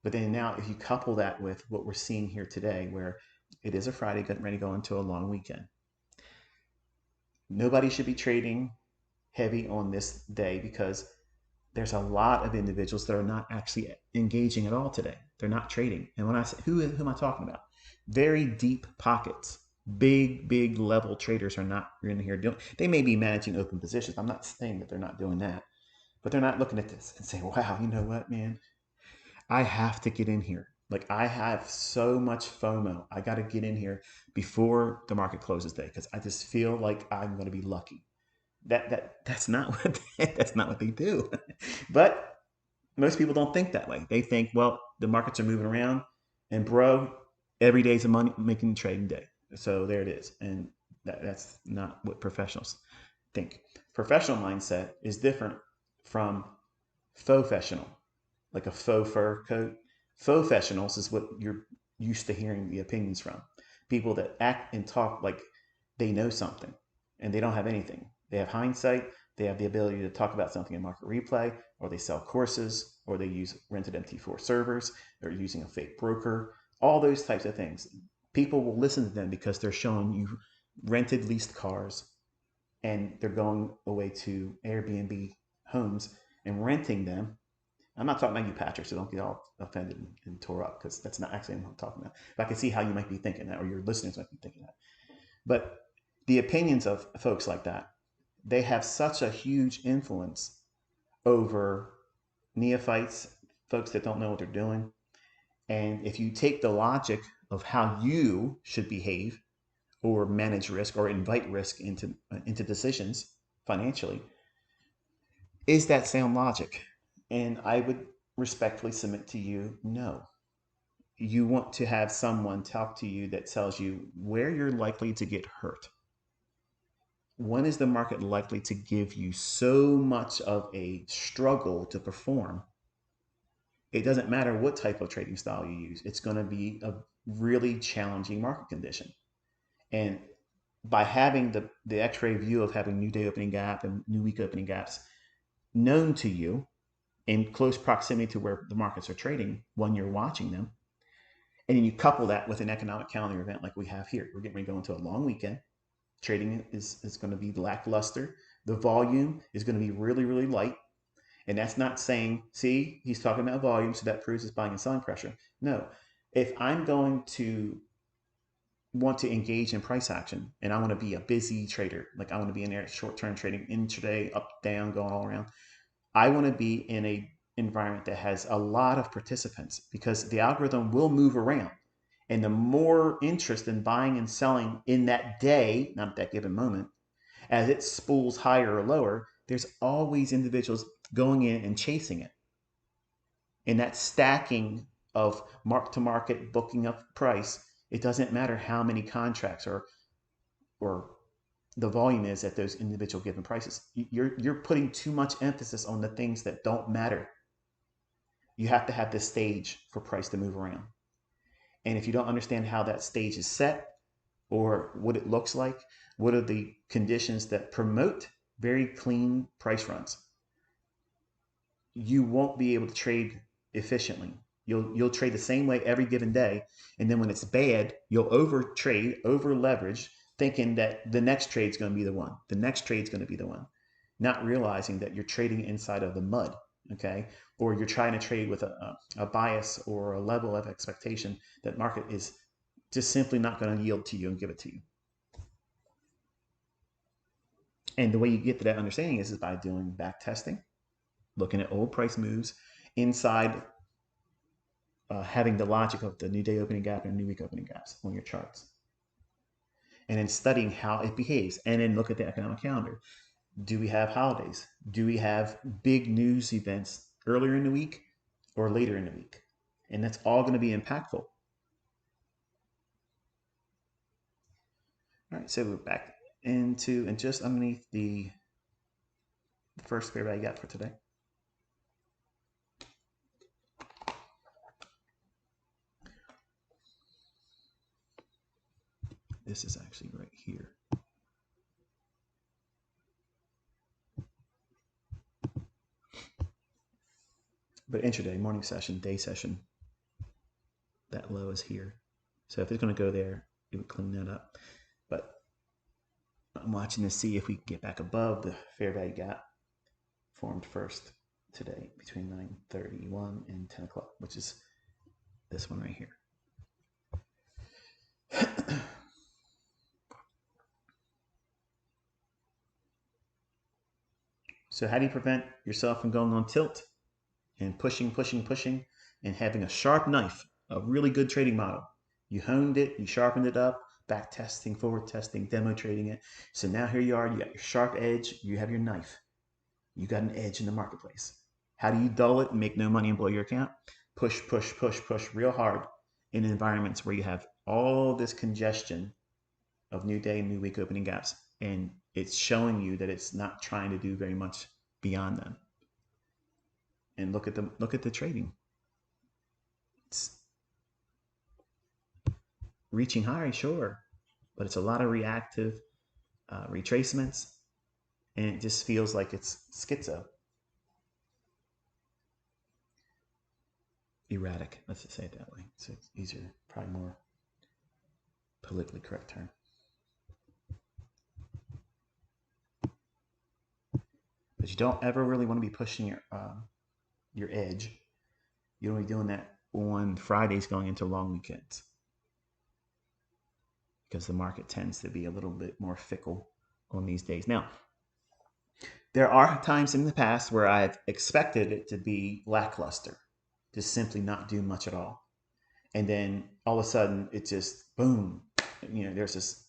But then now if you couple that with what we're seeing here today, where it is a Friday getting ready to go into a long weekend, nobody should be trading heavy on this day because there's a lot of individuals that are not actually engaging at all today. They're not trading. And when I say, who am I talking about? Very deep pockets. Big level traders are not in here doing. They may be managing open positions. I'm not saying that they're not doing that, but they're not looking at this and saying, wow, you know what, man? I have to get in here. Like I have so much FOMO. I got to get in here before the market closes today because I just feel like I'm going to be lucky. That's not what that's not what they do. But most people don't think that way. They think, well, the markets are moving around, and bro, every day's a money making trading day. So there it is, and that's not what professionals think. Professional mindset is different from professional. like a faux fur coat. Faux professionals is what you're used to hearing the opinions from. People that act and talk like they know something and they don't have anything. They have hindsight. They have the ability to talk about something in market replay, or they sell courses, or they use rented MT4 servers, they're using a fake broker, all those types of things. People will listen to them because they're showing you rented leased cars, and they're going away to Airbnb homes and renting them. I'm not talking about you, Patrick, so don't get all offended and tore up, because that's not actually what I'm talking about. But I can see how you might be thinking that, or your listeners might be thinking that. But the opinions of folks like that, they have such a huge influence over neophytes, folks that don't know what they're doing. And if you take the logic of how you should behave or manage risk or invite risk into decisions financially, is that sound logic? And I would respectfully submit to you, no. You want to have someone talk to you that tells you where you're likely to get hurt. When is the market likely to give you so much of a struggle to perform? It doesn't matter what type of trading style you use. It's going to be a really challenging market condition. And by having the x-ray view of having new day opening gap and new week opening gaps known to you in close proximity to where the markets are trading when you're watching them, and then you couple that with an economic calendar event like we have here. We're getting ready to go into a long weekend. Trading is going to be lackluster. The volume is going to be really, really light. And that's not saying, see, he's talking about volume, so that proves his buying and selling pressure. No. If I'm going to want to engage in price action and I want to be a busy trader, like I want to be in there short-term trading, intraday, up, down, going all around, I want to be in a environment that has a lot of participants, because the algorithm will move around. And the more interest in buying and selling in that day, not at that given moment, as it spools higher or lower, there's always individuals going in and chasing it. And that stacking of mark to market, booking up price, it doesn't matter how many contracts or the volume is at those individual given prices. You're putting too much emphasis on the things that don't matter. You have to have this stage for price to move around. And if you don't understand how that stage is set or what it looks like, what are the conditions that promote very clean price runs, you won't be able to trade efficiently. You'll trade the same way every given day, and then when it's bad, you'll over trade, over leverage, thinking that the next trade's going to be the one. The next trade's going to be the one, not realizing that you're trading inside of the mud, okay? Or you're trying to trade with a bias or a level of expectation that market is just simply not going to yield to you and give it to you. And the way you get to that understanding is by doing back testing, looking at old price moves inside, having the logic of the new day opening gap and new week opening gaps on your charts. And then studying how it behaves. And then look at the economic calendar. Do we have holidays? Do we have big news events earlier in the week or later in the week? And that's all going to be impactful. All right, so we're back into, and just underneath the first fair value gap for today. This is actually right here. But intraday, morning session, day session, that low is here. So if it's going to go there, it would clean that up. But I'm watching to see if we can get back above the fair value gap formed first today between 9:31 and 10 o'clock, which is this one right here. So how do you prevent yourself from going on tilt and pushing, and having a sharp knife, a really good trading model? You honed it, you sharpened it up, back testing, forward testing, demo trading it. So now here you are, you got your sharp edge, you have your knife. You got an edge in the marketplace. How do you dull it and make no money and blow your account? Push real hard in environments where you have all this congestion of new day and new week opening gaps, and it's showing you that it's not trying to do very much beyond them. and look at the trading. It's reaching higher, sure, but it's a lot of reactive retracements, and it just feels like it's schizo. Erratic, let's just say it that way. So it's easier, probably more politically correct term. But you don't ever really want to be pushing your edge. You don't be doing that on Fridays going into long weekends, because the market tends to be a little bit more fickle on these days. Now, there are times in the past where I've expected it to be lackluster, to simply not do much at all. And then all of a sudden it just boom, there's this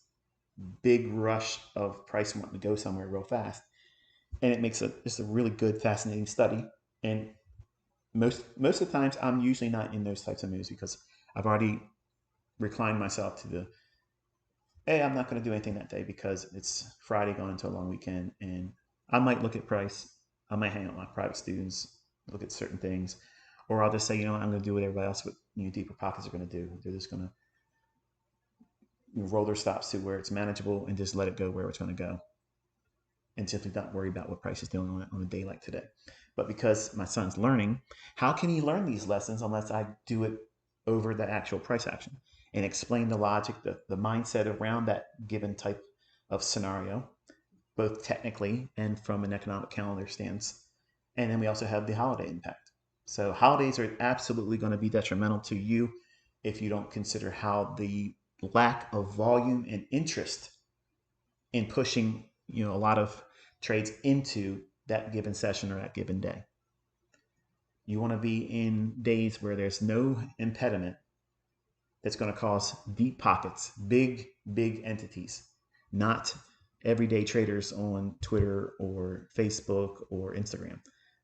big rush of price wanting to go somewhere real fast. And it makes it's a really good, fascinating study. And most of the times I'm usually not in those types of moves, because I've already reclined myself to the, hey, I'm not going to do anything that day because it's Friday going into a long weekend, and I might look at price. I might hang out with my private students, look at certain things, or I'll just say, I'm going to do what everybody else with deeper pockets are going to do. They're just going to roll their stops to where it's manageable and just let it go where it's going to go, and simply not worry about what price is doing on a day like today. But because my son's learning, how can he learn these lessons unless I do it over the actual price action and explain the logic, the mindset around that given type of scenario, both technically and from an economic calendar stance. And then we also have the holiday impact. So holidays are absolutely going to be detrimental to you if you don't consider how the lack of volume and interest in pushing a lot of trades into that given session or that given day. You want to be in days where there's no impediment that's going to cause deep pockets, big entities, not everyday traders on Twitter or Facebook or Instagram.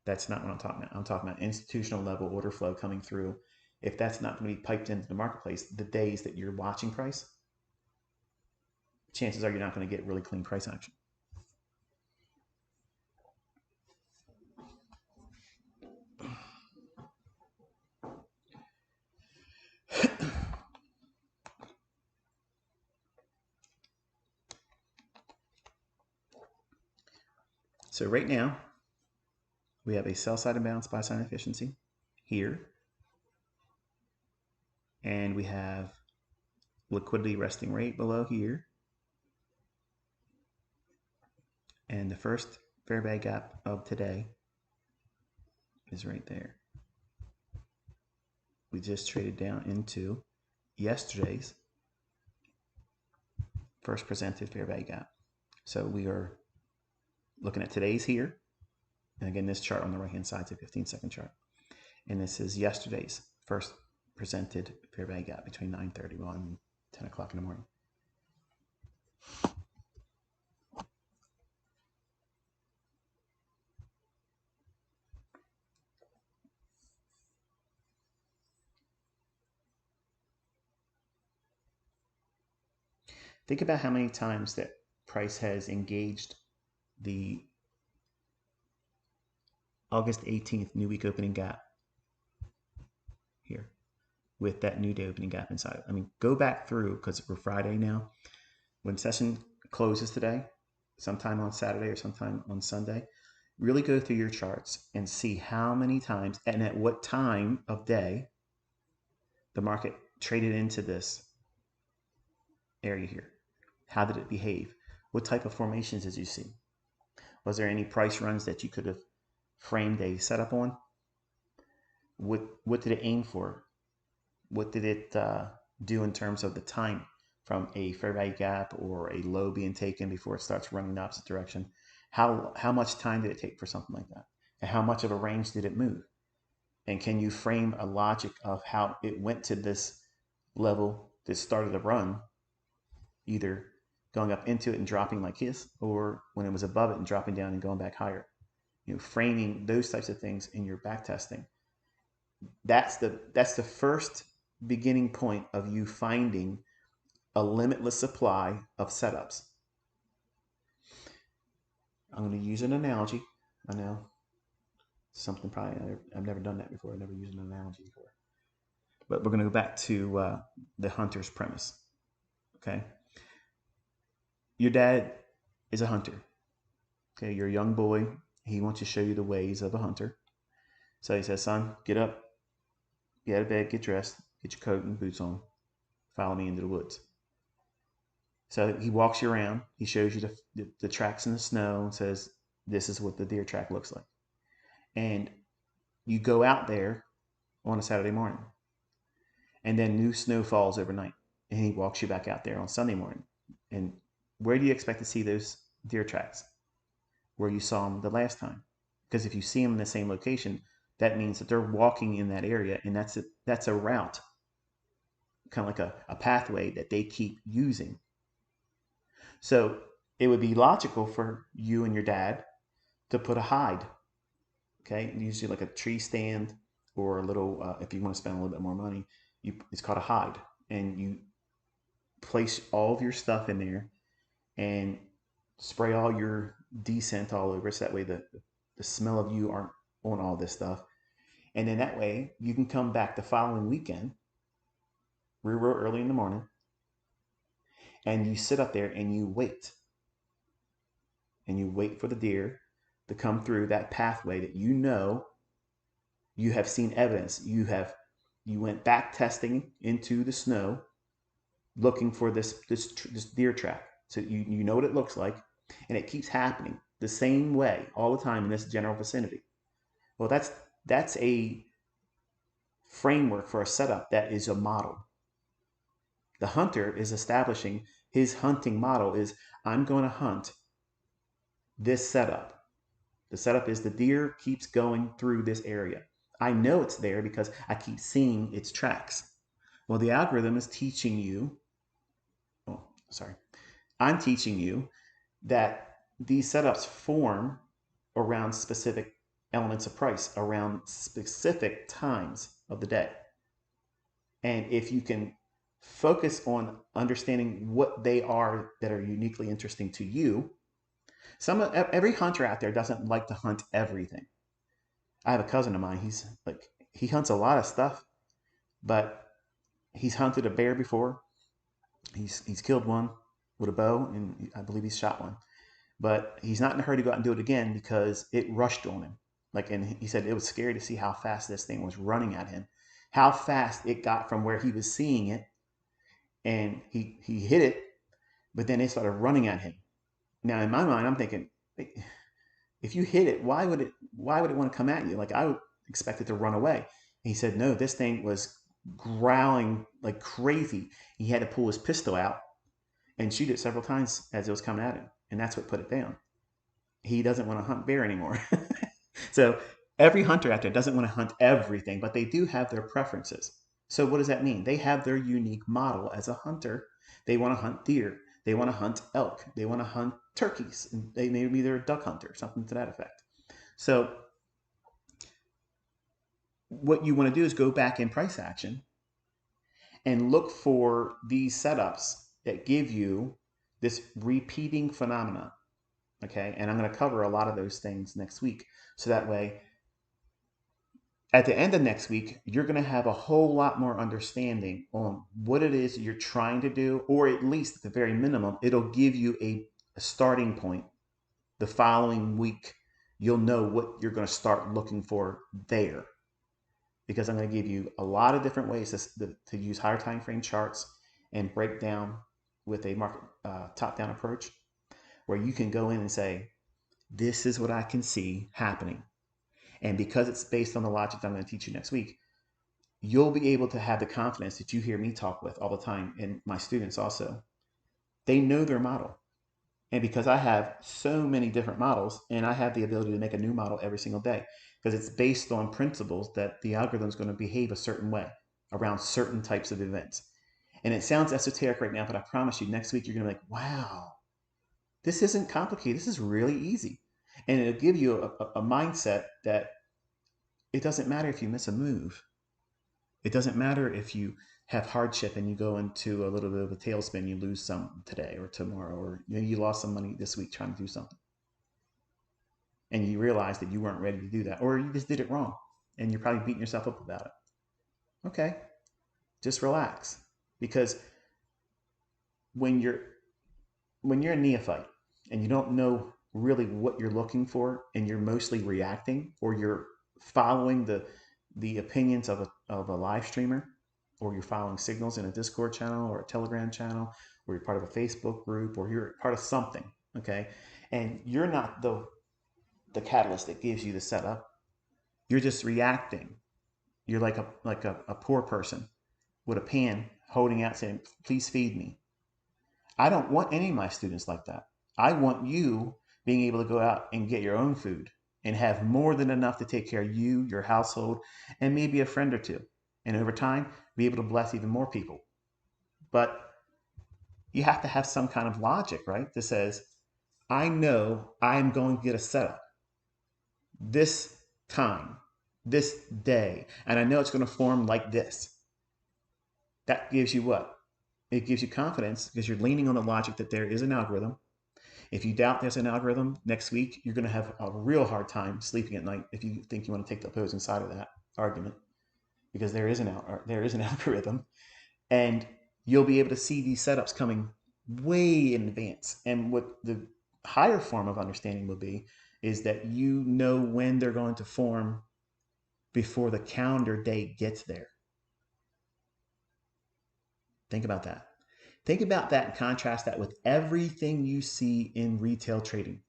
That's not what I'm talking about. I'm talking about institutional level order flow coming through. If that's not going to be piped into the marketplace, the days that you're watching price, chances are you're not going to get really clean price action. So right now, we have a sell side imbalance, buy side efficiency here. And we have liquidity resting right below here. And the first fair value gap of today is right there. We just traded down into yesterday's first presented fair value gap. So we are looking at today's here. And again, this chart on the right-hand side is a 15-second chart. And this is yesterday's first presented fair value gap between 9:31 and 10 o'clock in the morning. Think about how many times that price has engaged the August 18th new week opening gap here with that new day opening gap inside. I mean, go back through, because we're Friday now. When session closes today, sometime on Saturday or sometime on Sunday, really go through your charts and see how many times and at what time of day the market traded into this area here. How did it behave? What type of formations did you see? Was there any price runs that you could have framed a setup on? What did it aim for? What did it do in terms of the time from a fair value gap or a low being taken before it starts running in the opposite direction? How much time did it take for something like that? And how much of a range did it move? And can you frame a logic of how it went to this level that started the run, either going up into it and dropping like his, or when it was above it and dropping down and going back higher? Framing those types of things in your back testing. That's the first beginning point of you finding a limitless supply of setups. I'm going to use an analogy. I know Something probably I've never done that before. I've never used an analogy before. But we're going to go back to the hunter's premise. Okay. Your dad is a hunter. Okay. You're a young boy. He wants to show you the ways of a hunter. So he says, son, get up, get out of bed, get dressed, get your coat and boots on, follow me into the woods. So he walks you around. He shows you the tracks in the snow and says, this is what the deer track looks like. And you go out there on a Saturday morning. And then new snow falls overnight. And he walks you back out there on Sunday morning. And where do you expect to see those deer tracks? Where you saw them the last time. Because if you see them in the same location, that means that they're walking in that area. And that's a route, kind of like a pathway that they keep using. So it would be logical for you and your dad to put a hide, okay? Usually like a tree stand or a little, if you want to spend a little bit more money, it's called a hide. And you place all of your stuff in there and spray all your descent all over, so that way the smell of you aren't on all this stuff. And then that way you can come back the following weekend, real early in the morning, and you sit up there and you wait. And you wait for the deer to come through that pathway that you know you have seen evidence. You went back testing into the snow looking for this deer track. So you know what it looks like, and it keeps happening the same way all the time in this general vicinity. Well, that's a framework for a setup that is a model. The hunter is establishing his hunting model is, I'm going to hunt this setup. The setup is the deer keeps going through this area. I know it's there because I keep seeing its tracks. Well, the algorithm is teaching you, I'm teaching you that these setups form around specific elements of price, around specific times of the day. And if you can focus on understanding what they are that are uniquely interesting to you, every hunter out there doesn't like to hunt everything. I have a cousin of mine. He hunts a lot of stuff, but he's hunted a bear before. He's killed one with a bow, and I believe he's shot one. But he's not in a hurry to go out and do it again because it rushed on him. And he said it was scary to see how fast this thing was running at him, how fast it got from where he was seeing it, and he hit it, but then it started running at him. Now in my mind, I'm thinking, if you hit it, why would it want to come at you? Like, I would expect it to run away. And he said, no, this thing was growling like crazy. He had to pull his pistol out and shoot it several times as it was coming at him. And that's what put it down. He doesn't want to hunt bear anymore. So every hunter out there doesn't want to hunt everything, but they do have their preferences. So what does that mean? They have their unique model as a hunter. They want to hunt deer. They want to hunt elk. They want to hunt turkeys. And maybe they're a duck hunter, something to that effect. So what you want to do is go back in price action and look for these setups that give you this repeating phenomena. Okay, and I'm going to cover a lot of those things next week. So that way, at the end of next week, you're going to have a whole lot more understanding on what it is you're trying to do, or at least at the very minimum, it'll give you a starting point. The following week, you'll know what you're going to start looking for there. Because I'm going to give you a lot of different ways to use higher time frame charts and break down with a market top-down approach, where you can go in and say, this is what I can see happening. And because it's based on the logic that I'm going to teach you next week, you'll be able to have the confidence that you hear me talk with all the time, and my students also. They know their model. And because I have so many different models, and I have the ability to make a new model every single day, because it's based on principles that the algorithm is going to behave a certain way around certain types of events. And it sounds esoteric right now, but I promise you, next week you're going to be like, wow, this isn't complicated. This is really easy. And it'll give you a mindset that it doesn't matter if you miss a move. It doesn't matter if you have hardship and you go into a little bit of a tailspin, you lose some today or tomorrow, or you lost some money this week trying to do something. and you realize that you weren't ready to do that, or you just did it wrong and you're probably beating yourself up about it. Okay, just relax, because when you're a neophyte and you don't know really what you're looking for, and you're mostly reacting, or you're following the opinions of a live streamer, or you're following signals in a Discord channel or a Telegram channel, or you're part of a Facebook group, or you're part of something, okay, and you're not the catalyst that gives you the setup, you're just reacting. You're like a poor person with a pan holding out saying, please feed me. I don't want any of my students like that. I want you being able to go out and get your own food and have more than enough to take care of you, your household, and maybe a friend or two. And over time, be able to bless even more people. But you have to have some kind of logic, right? That says, I know I'm going to get a setup this time, this day, and I know it's going to form like this. That gives you what? It gives you confidence, because you're leaning on the logic that there is an algorithm. If you doubt there's an algorithm next week, you're going to have a real hard time sleeping at night if you think you want to take the opposing side of that argument, because there is an algorithm, and you'll be able to see these setups coming way in advance. And what the higher form of understanding will be is that you know when they're going to form before the calendar day gets there. Think about that. Think about that and contrast that with everything you see in retail trading.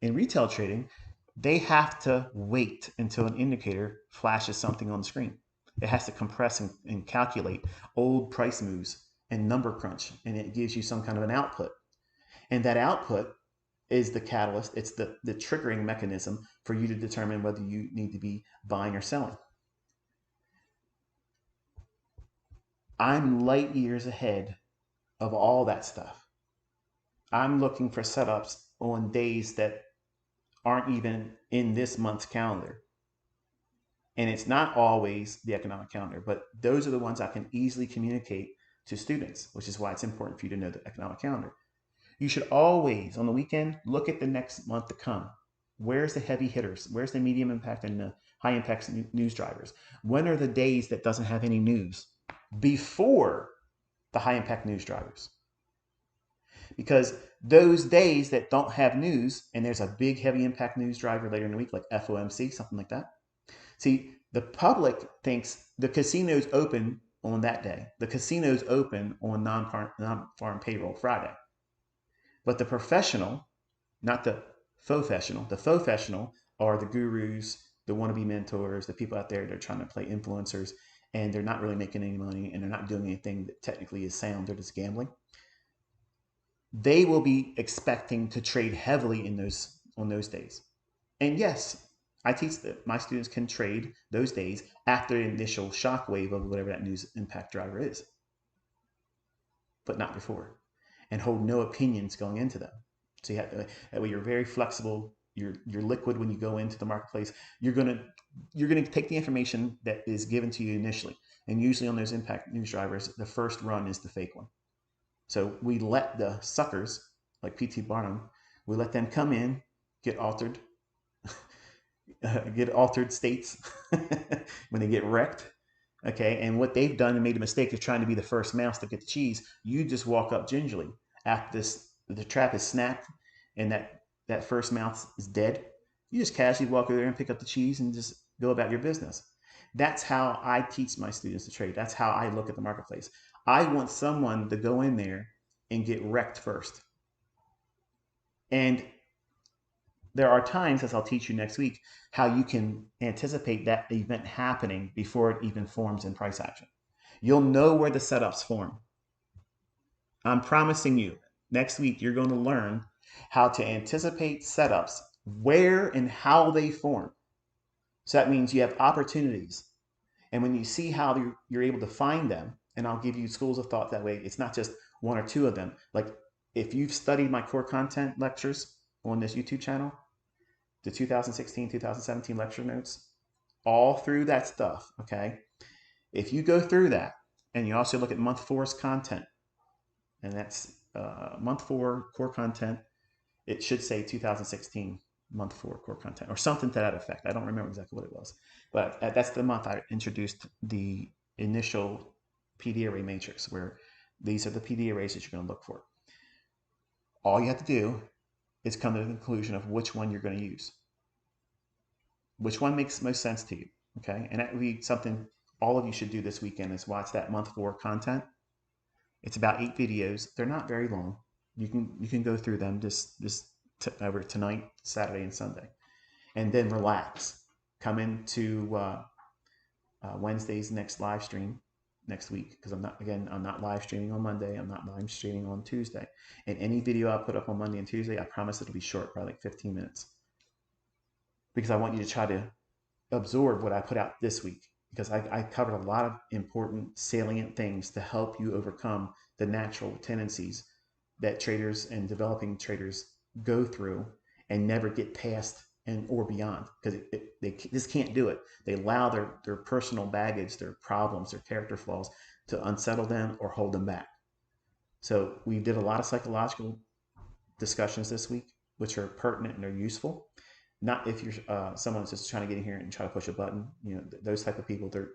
In retail trading, they have to wait until an indicator flashes something on the screen. It has to compress and calculate old price moves and number crunch, and it gives you some kind of an output. And that output is the catalyst. It's the triggering mechanism for you to determine whether you need to be buying or selling. I'm light years ahead of all that stuff. I'm looking for setups on days that aren't even in this month's calendar. And it's not always the economic calendar, but those are the ones I can easily communicate to students, which is why it's important for you to know the economic calendar. You should always, on the weekend, look at the next month to come. Where's the heavy hitters? Where's the medium impact and the high impact news drivers? When are the days that doesn't have any news before the high impact news drivers? Because those days that don't have news, and there's a big heavy impact news driver later in the week, like FOMC, something like that. See, the public thinks the casinos open on that day. The casinos open on non-farm payroll Friday. But the professional, not the faux-fessional, the faux-fessional are the gurus, the wannabe mentors, the people out there that are trying to play influencers, and they're not really making any money, and they're not doing anything that technically is sound. They're just gambling. They will be expecting to trade heavily on those days. And yes, I teach that my students can trade those days after the initial shockwave of whatever that news impact driver is, but not before, and hold no opinions going into them. So you have to, that way you're very flexible. You're liquid when you go into the marketplace. You're gonna take the information that is given to you initially, and usually on those impact news drivers, the first run is the fake one. So we let the suckers like P.T. Barnum, we let them come in, get altered states when they get wrecked. Okay, and what they've done and made a mistake is trying to be the first mouse to get the cheese. You just walk up gingerly after the trap is snapped and that first mouse is dead. You just casually walk over there and pick up the cheese and just go about your business. That's how I teach my students to trade. That's how I look at the marketplace. I want someone to go in there and get wrecked first. And there are times, as I'll teach you next week, how you can anticipate that event happening before it even forms in price action. You'll know where the setups form. I'm promising you, next week, you're going to learn how to anticipate setups, where and how they form. So that means you have opportunities. And when you see how you're able to find them, and I'll give you schools of thought that way, it's not just one or two of them. Like if you've studied my core content lectures on this YouTube channel, the 2016, 2017 lecture notes, all through that stuff, okay? If you go through that, and you also look at month 4's content, and that's month 4 core content, it should say 2016 month 4 core content or something to that effect. I don't remember exactly what it was, but that's the month I introduced the initial PD array matrix, where these are the PD arrays that you're going to look for. All you have to do is come to the conclusion of which one you're going to use, which one makes most sense to you. Okay, and that would be something all of you should do this weekend, is watch that month 4 content. It's about 8 videos. They're not very long. You can go through them over tonight, Saturday, and Sunday, and then relax. Come into Wednesday's next live stream next week, because I'm not live streaming on Monday. I'm not live streaming on Tuesday. And any video I put up on Monday and Tuesday, I promise it'll be short, probably like 15 minutes, because I want you to try to absorb what I put out this week, because I covered a lot of important salient things to help you overcome the natural tendencies that traders and developing traders go through and never get past and or beyond, because they just can't do it. They allow their personal baggage, their problems, their character flaws to unsettle them or hold them back. So we did a lot of psychological discussions this week, which are pertinent and are useful. Not if you're someone that's just trying to get in here and try to push a button. You know, those type of people, they're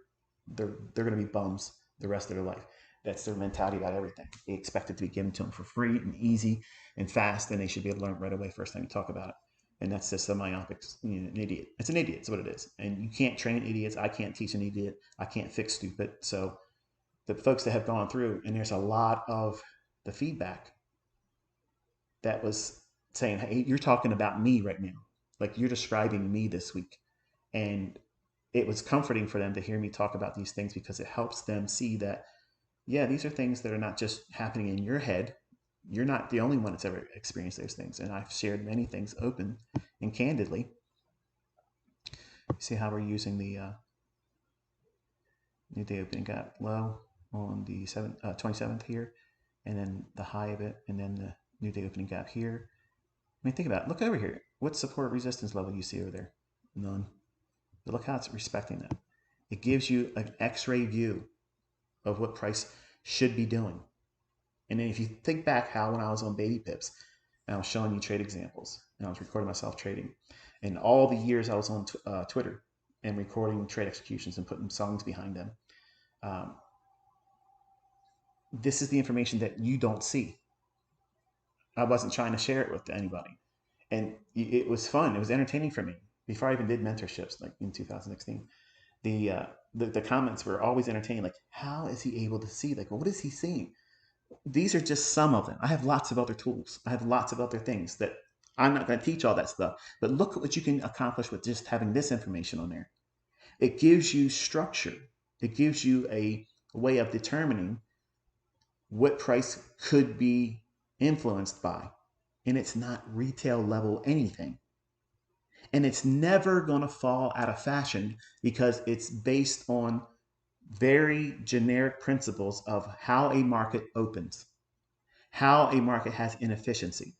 going to be bums the rest of their life. That's their mentality about everything. They expect it to be given to them for free and easy and fast, and they should be able to learn right away first time you talk about it. And that's just a myopic, an idiot. It's an idiot. It's what it is. And you can't train idiots. I can't teach an idiot. I can't fix stupid. So the folks that have gone through, and there's a lot of the feedback that was saying, hey, you're talking about me right now. Like, you're describing me this week. And it was comforting for them to hear me talk about these things, because it helps them see that, yeah, these are things that are not just happening in your head. You're not the only one that's ever experienced those things. And I've shared many things open and candidly. See how we're using the new day opening gap low on the 27th here, and then the high of it, and then the new day opening gap here. I mean, think about it. Look over here. What support resistance level you see over there? None. But look how it's respecting that. It gives you an X-ray view of what price should be doing. And then if you think back how when I was on baby pips and I was showing you trade examples and I was recording myself trading, and all the years I was on Twitter and recording trade executions and putting songs behind them, this is the information that you don't see. I wasn't trying to share it with anybody. And it was fun. It was entertaining for me. Before I even did mentorships, like in 2016, the comments were always entertaining. Like, how is he able to see? Like, well, what is he seeing? These are just some of them. I have lots of other tools. I have lots of other things that I'm not going to teach all that stuff. But look at what you can accomplish with just having this information on there. It gives you structure. It gives you a way of determining what price could be influenced by. And it's not retail level anything. And it's never going to fall out of fashion, because it's based on very generic principles of how a market opens, how a market has inefficiency.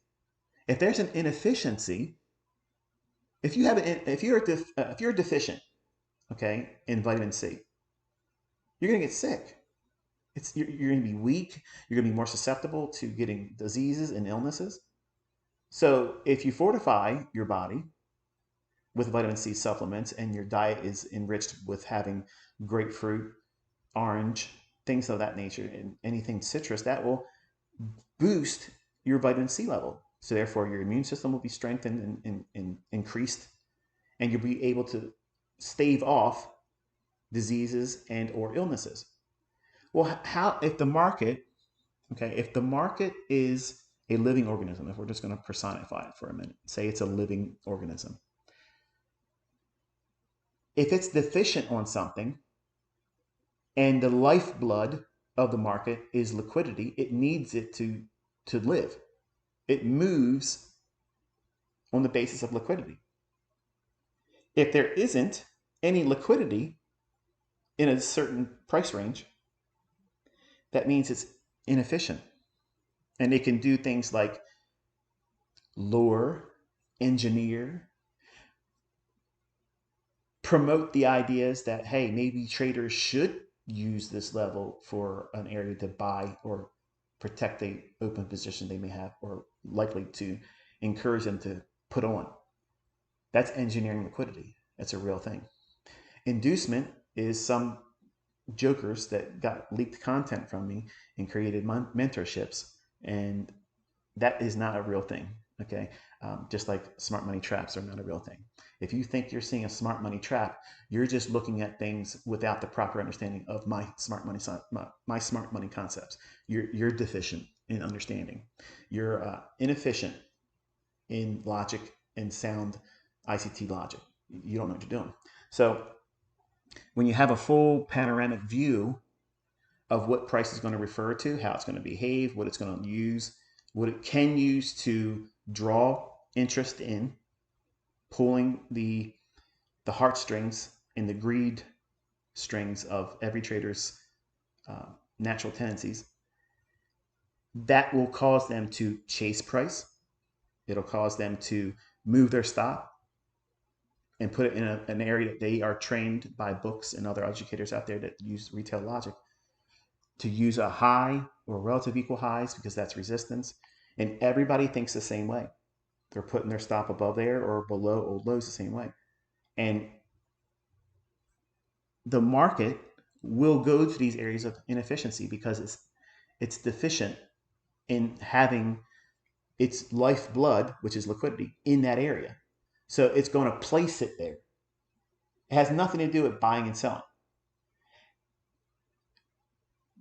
If there's an inefficiency, if you're deficient, okay, in vitamin C, you're going to get sick. You're going to be weak. You're going to be more susceptible to getting diseases and illnesses. So if you fortify your body with vitamin C supplements, and your diet is enriched with having grapefruit, orange, things of that nature, and anything citrus, that will boost your vitamin C level. So therefore your immune system will be strengthened and increased, and you'll be able to stave off diseases and or illnesses. Well, if the market is a living organism, if we're just going to personify it for a minute, say it's a living organism. If it's deficient on something, and the lifeblood of the market is liquidity, it needs it to live. It moves on the basis of liquidity. If there isn't any liquidity in a certain price range, that means it's inefficient. And it can do things like lure, engineer, promote the ideas that, hey, maybe traders should use this level for an area to buy or protect the open position they may have, or likely to encourage them to put on. That's engineering liquidity. That's a real thing. Inducement is some jokers that got leaked content from me and created mentorships, and that is not a real thing. Okay, just like smart money traps are not a real thing. If you think you're seeing a smart money trap, you're just looking at things without the proper understanding of my smart money concepts. You're deficient in understanding. You're inefficient in logic and sound ICT logic. You don't know what you're doing. So when you have a full panoramic view of what price is going to refer to, how it's going to behave, what it's going to use, what it can use to draw interest in, pulling the heartstrings and the greed strings of every trader's natural tendencies, that will cause them to chase price. It'll cause them to move their stop and put it in an area that they are trained by books and other educators out there that use retail logic to use a high or relative equal highs, because that's resistance. And everybody thinks the same way. They're putting their stop above there or below old lows the same way. And the market will go to these areas of inefficiency because it's deficient in having its lifeblood, which is liquidity, in that area. So it's going to place it there. It has nothing to do with buying and selling.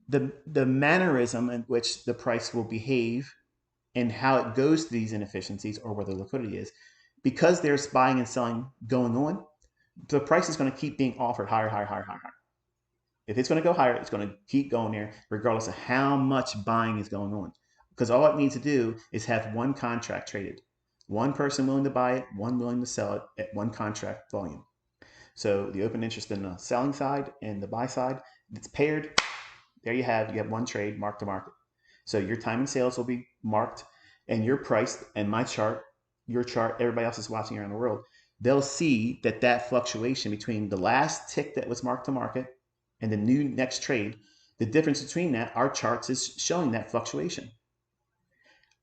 The mannerism in which the price will behave and how it goes to these inefficiencies, or where the liquidity is, because there's buying and selling going on, the price is going to keep being offered higher, higher, higher, higher, higher. If it's going to go higher, it's going to keep going there regardless of how much buying is going on. Because all it needs to do is have one contract traded. One person willing to buy it, one willing to sell it at one contract volume. So the open interest in the selling side and the buy side, it's paired. There you have one trade, mark to market. So your time and sales will be marked, and your price and my chart, your chart, everybody else is watching around the world, they'll see that fluctuation between the last tick that was marked to market and the new next trade, the difference between that, our charts is showing that fluctuation.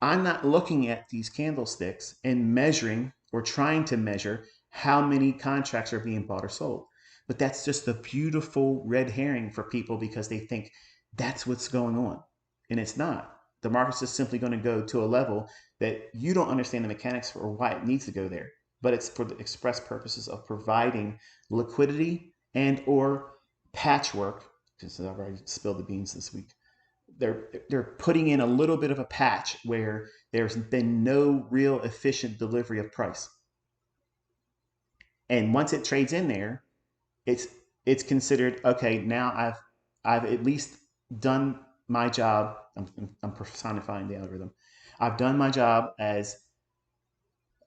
I'm not looking at these candlesticks and measuring or trying to measure how many contracts are being bought or sold. But that's just a beautiful red herring for people, because they think that's what's going on. And it's not. The market's just simply going to go to a level that you don't understand the mechanics or why it needs to go there. But it's for the express purposes of providing liquidity and or patchwork. Because I've already spilled the beans this week. They're putting in a little bit of a patch where there's been no real efficient delivery of price. And once it trades in there, it's considered, okay, now I've at least done my job. I'm personifying the algorithm. I've done my job as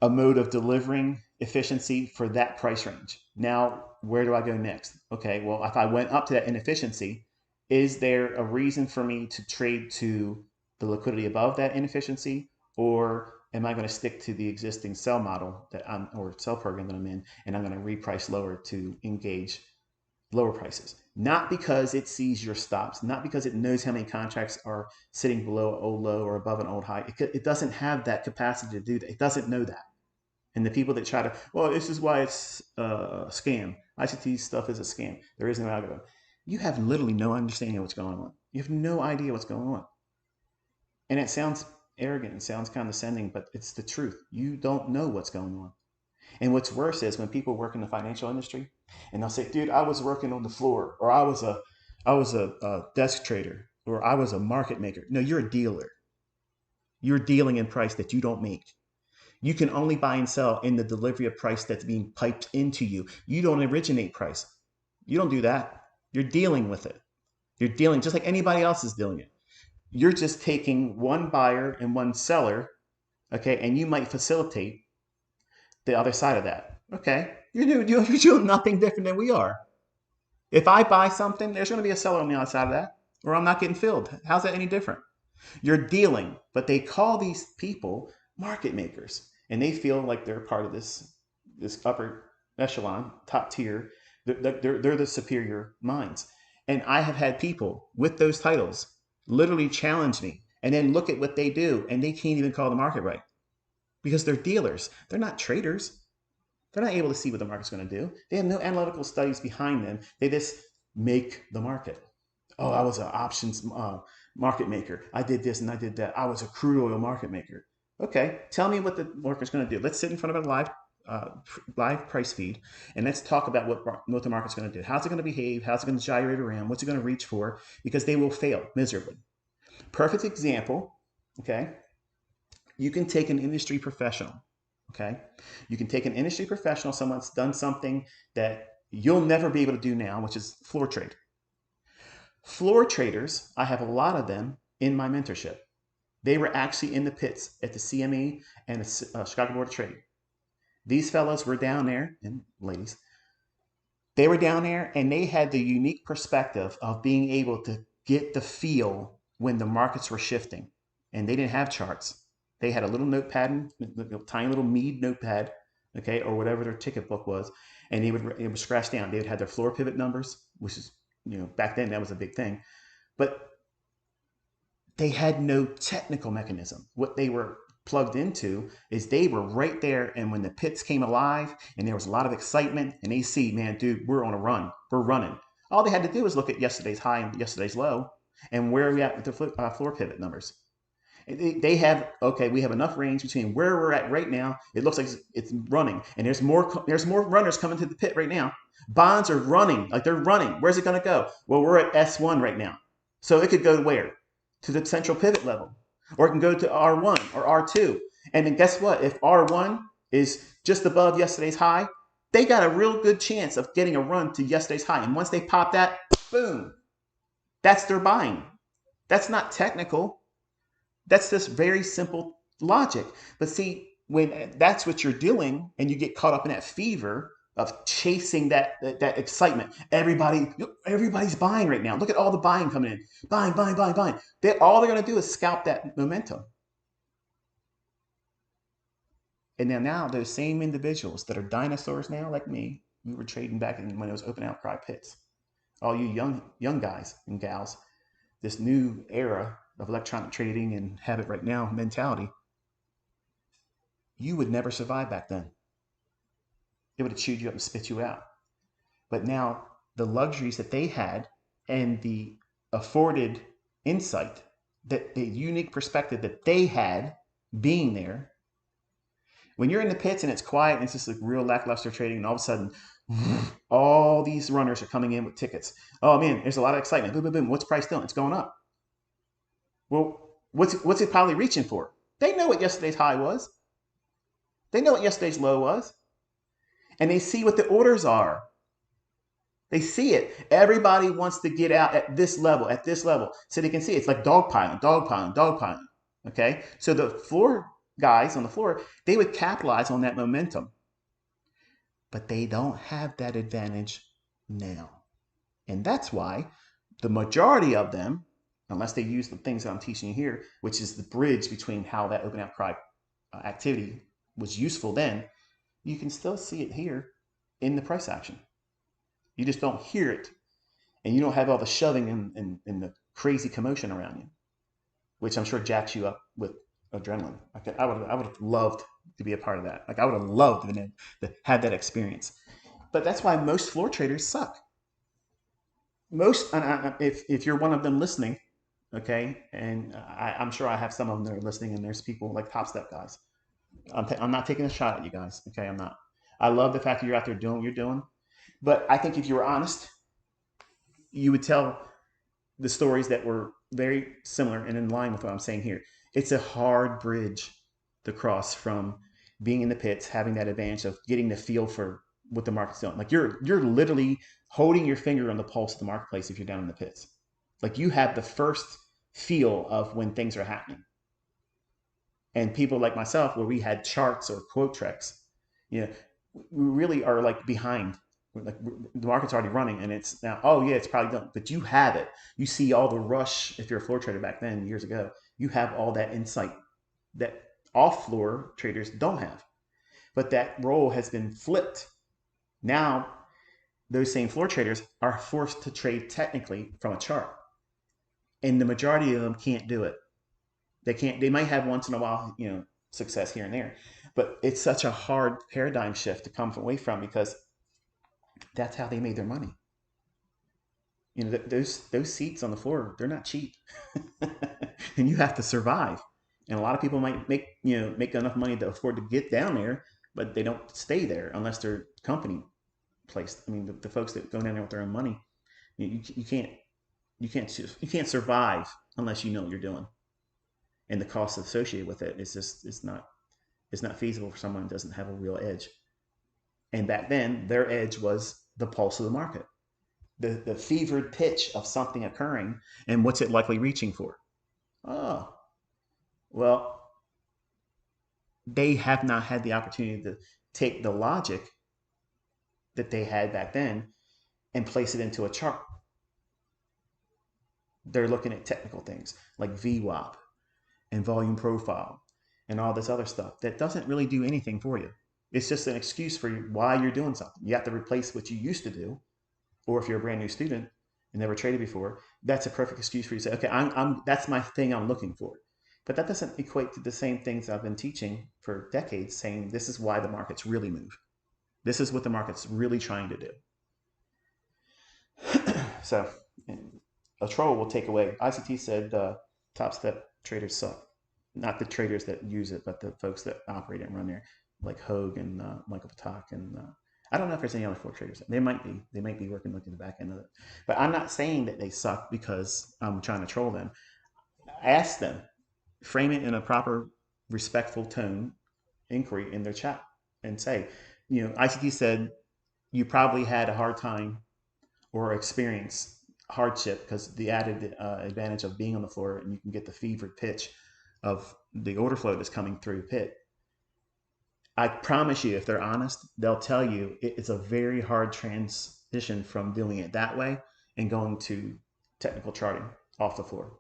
a mode of delivering efficiency for that price range. Now, where do I go next? Okay, well, if I went up to that inefficiency, is there a reason for me to trade to the liquidity above that inefficiency, or am I going to stick to the existing sell model or sell program that I'm in, and I'm going to reprice lower to engage lower prices? Not because it sees your stops, not because it knows how many contracts are sitting below an old low or above an old high. It doesn't have that capacity to do that. It doesn't know that. And the people that try to, well, this is why it's a scam. ICT stuff is a scam. There is no algorithm. You have literally no understanding of what's going on. You have no idea what's going on. And it sounds arrogant, it sounds condescending, but it's the truth. You don't know what's going on. And what's worse is when people work in the financial industry and they'll say, dude, I was working on the floor, or I was a desk trader, or I was a market maker. No, you're a dealer. You're dealing in price that you don't make. You can only buy and sell in the delivery of price that's being piped into you. You don't originate price. You don't do that. You're dealing with it. You're dealing just like anybody else is doing it. You're just taking one buyer and one seller, okay, and you might facilitate the other side of that. Okay, you're doing nothing different than we are. If I buy something, there's going to be a seller on the other side of that, or I'm not getting filled. How's that any different? You're dealing, but they call these people market makers, and they feel like they're part of this upper echelon, top tier. They're the superior minds. And I have had people with those titles literally challenge me, and then look at what they do, and they can't even call the market right, because they're dealers. They're not traders. They're not able to see what the market's going to do. They have no analytical studies behind them. They just make the market. Oh, I was an options market maker. I did this and I did that. I was a crude oil market maker. Okay, tell me what the market's going to do. Let's sit in front of a live price feed, and let's talk about what the market's going to do. How's it going to behave? How's it going to gyrate around? What's it going to reach for? Because they will fail miserably. Perfect example. Okay, you can take an industry professional. Okay, you can take an industry professional, someone that's done something that you'll never be able to do now, which is floor trade. Floor traders, I have a lot of them in my mentorship. They were actually in the pits at the CME and the Chicago Board of Trade. These fellows were down there, and ladies, they were down there and they had the unique perspective of being able to get the feel when the markets were shifting. And they didn't have charts. They had a little notepad, a tiny little Mead notepad, okay, or whatever their ticket book was, and it would scratch down. They would have their floor pivot numbers, which is, back then that was a big thing. But they had no technical mechanism. What they were plugged into is they were right there, and when the pits came alive and there was a lot of excitement and they see, man, dude, we're on a run, we're running. All they had to do was look at yesterday's high and yesterday's low and where are we at with the floor pivot numbers. They have, okay, we have enough range between where we're at right now. It looks like it's running, and there's more runners coming to the pit right now. Bonds are running, like they're running. Where's it going to go? Well, we're at S1 right now, so it could go where? To the central pivot level, or it can go to R1 or R2. And then guess what? If R1 is just above yesterday's high, they got a real good chance of getting a run to yesterday's high. And once they pop that, boom, that's their buying. That's not technical. That's just very simple logic. But see, when that's what you're doing and you get caught up in that fever of chasing that excitement, everybody's buying right now. Look at all the buying coming in. Buying. All they're going to do is scalp that momentum. And now those same individuals that are dinosaurs now, like me, we were trading back when it was open outcry pits. All you young guys and gals, this new era of electronic trading and have it right now mentality, you would never survive back then. It would have chewed you up and spit you out. But now the luxuries that they had and the afforded insight, that the unique perspective that they had being there, when you're in the pits and it's quiet and it's just like real lackluster trading, and all of a sudden all these runners are coming in with tickets. Oh man, there's a lot of excitement. Boom, boom, boom. What's price doing? It's going up. Well, what's it probably reaching for? They know what yesterday's high was. They know what yesterday's low was. And they see what the orders are. They see it. Everybody wants to get out at this level, so they can see it. It's like dogpiling. Okay? So the floor guys on the floor, they would capitalize on that momentum. But they don't have that advantage now. And that's why the majority of them, unless they use the things that I'm teaching you here, which is the bridge between how that open outcry activity was useful then, you can still see it here in the price action. You just don't hear it, and you don't have all the shoving and the crazy commotion around you, which I'm sure jacks you up with adrenaline. I would have loved to be a part of that. Like I would have loved to have that experience. But that's why most floor traders suck. If you're one of them listening, okay, and I'm sure I have some of them that are listening, and there's people like Top Step guys. I'm not taking a shot at you guys, okay? I'm not. I love the fact that you're out there doing what you're doing, but I think if you were honest, you would tell the stories that were very similar and in line with what I'm saying here. It's a hard bridge to cross from being in the pits, having that advantage of getting the feel for what the market's doing. Like you're literally holding your finger on the pulse of the marketplace if you're down in the pits. Like you have the first feel of when things are happening. And people like myself, where we had charts or quote treks, we really are like behind. Like the market's already running, and it's now, oh yeah, it's probably done. But you have it. You see all the rush. If you're a floor trader back then, years ago, you have all that insight that off floor traders don't have. But that role has been flipped. Now, those same floor traders are forced to trade technically from a chart, and the majority of them can't do it. They can't. They might have once in a while, success here and there, But it's such a hard paradigm shift to come away from, because that's how they made their money. You know, those seats on the floor, they're not cheap. And you have to survive. And a lot of people might make enough money to afford to get down there, but they don't stay there unless they're company placed. I mean, the folks that go down there with their own money, you can't you can't survive unless you know what you're doing. And the cost associated with it is just it's not feasible for someone who doesn't have a real edge. And back then, their edge was the pulse of the market, the fevered pitch of something occurring, and what's it likely reaching for. Oh, well, they have not had the opportunity to take the logic that they had back then and place it into a chart. They're looking at technical things like VWAP and volume profile and all this other stuff that doesn't really do anything for you. It's just an excuse for why you're doing something. You have to replace what you used to do, or if you're a brand new student and never traded before, that's a perfect excuse for you to say, okay, that's my thing I'm looking for. But that doesn't equate to the same things I've been teaching for decades, saying this is why the markets really move. This is what the market's really trying to do. So a troll will take away. ICT said top step traders suck. Not the traders that use it, but the folks that operate it and run there, like Hogue and Michael Patak. And I don't know if there's any other floor traders. They might be. They might be working looking at the back end of it. But I'm not saying that they suck because I'm trying to troll them. Ask them. Frame it in a proper, respectful tone, inquiry in their chat, and say, ICT said you probably had a hard time or experience hardship because the added advantage of being on the floor, and you can get the fevered pitch of the order flow that's coming through pit. I promise you, if they're honest, they'll tell you it's a very hard transition from doing it that way and going to technical charting off the floor.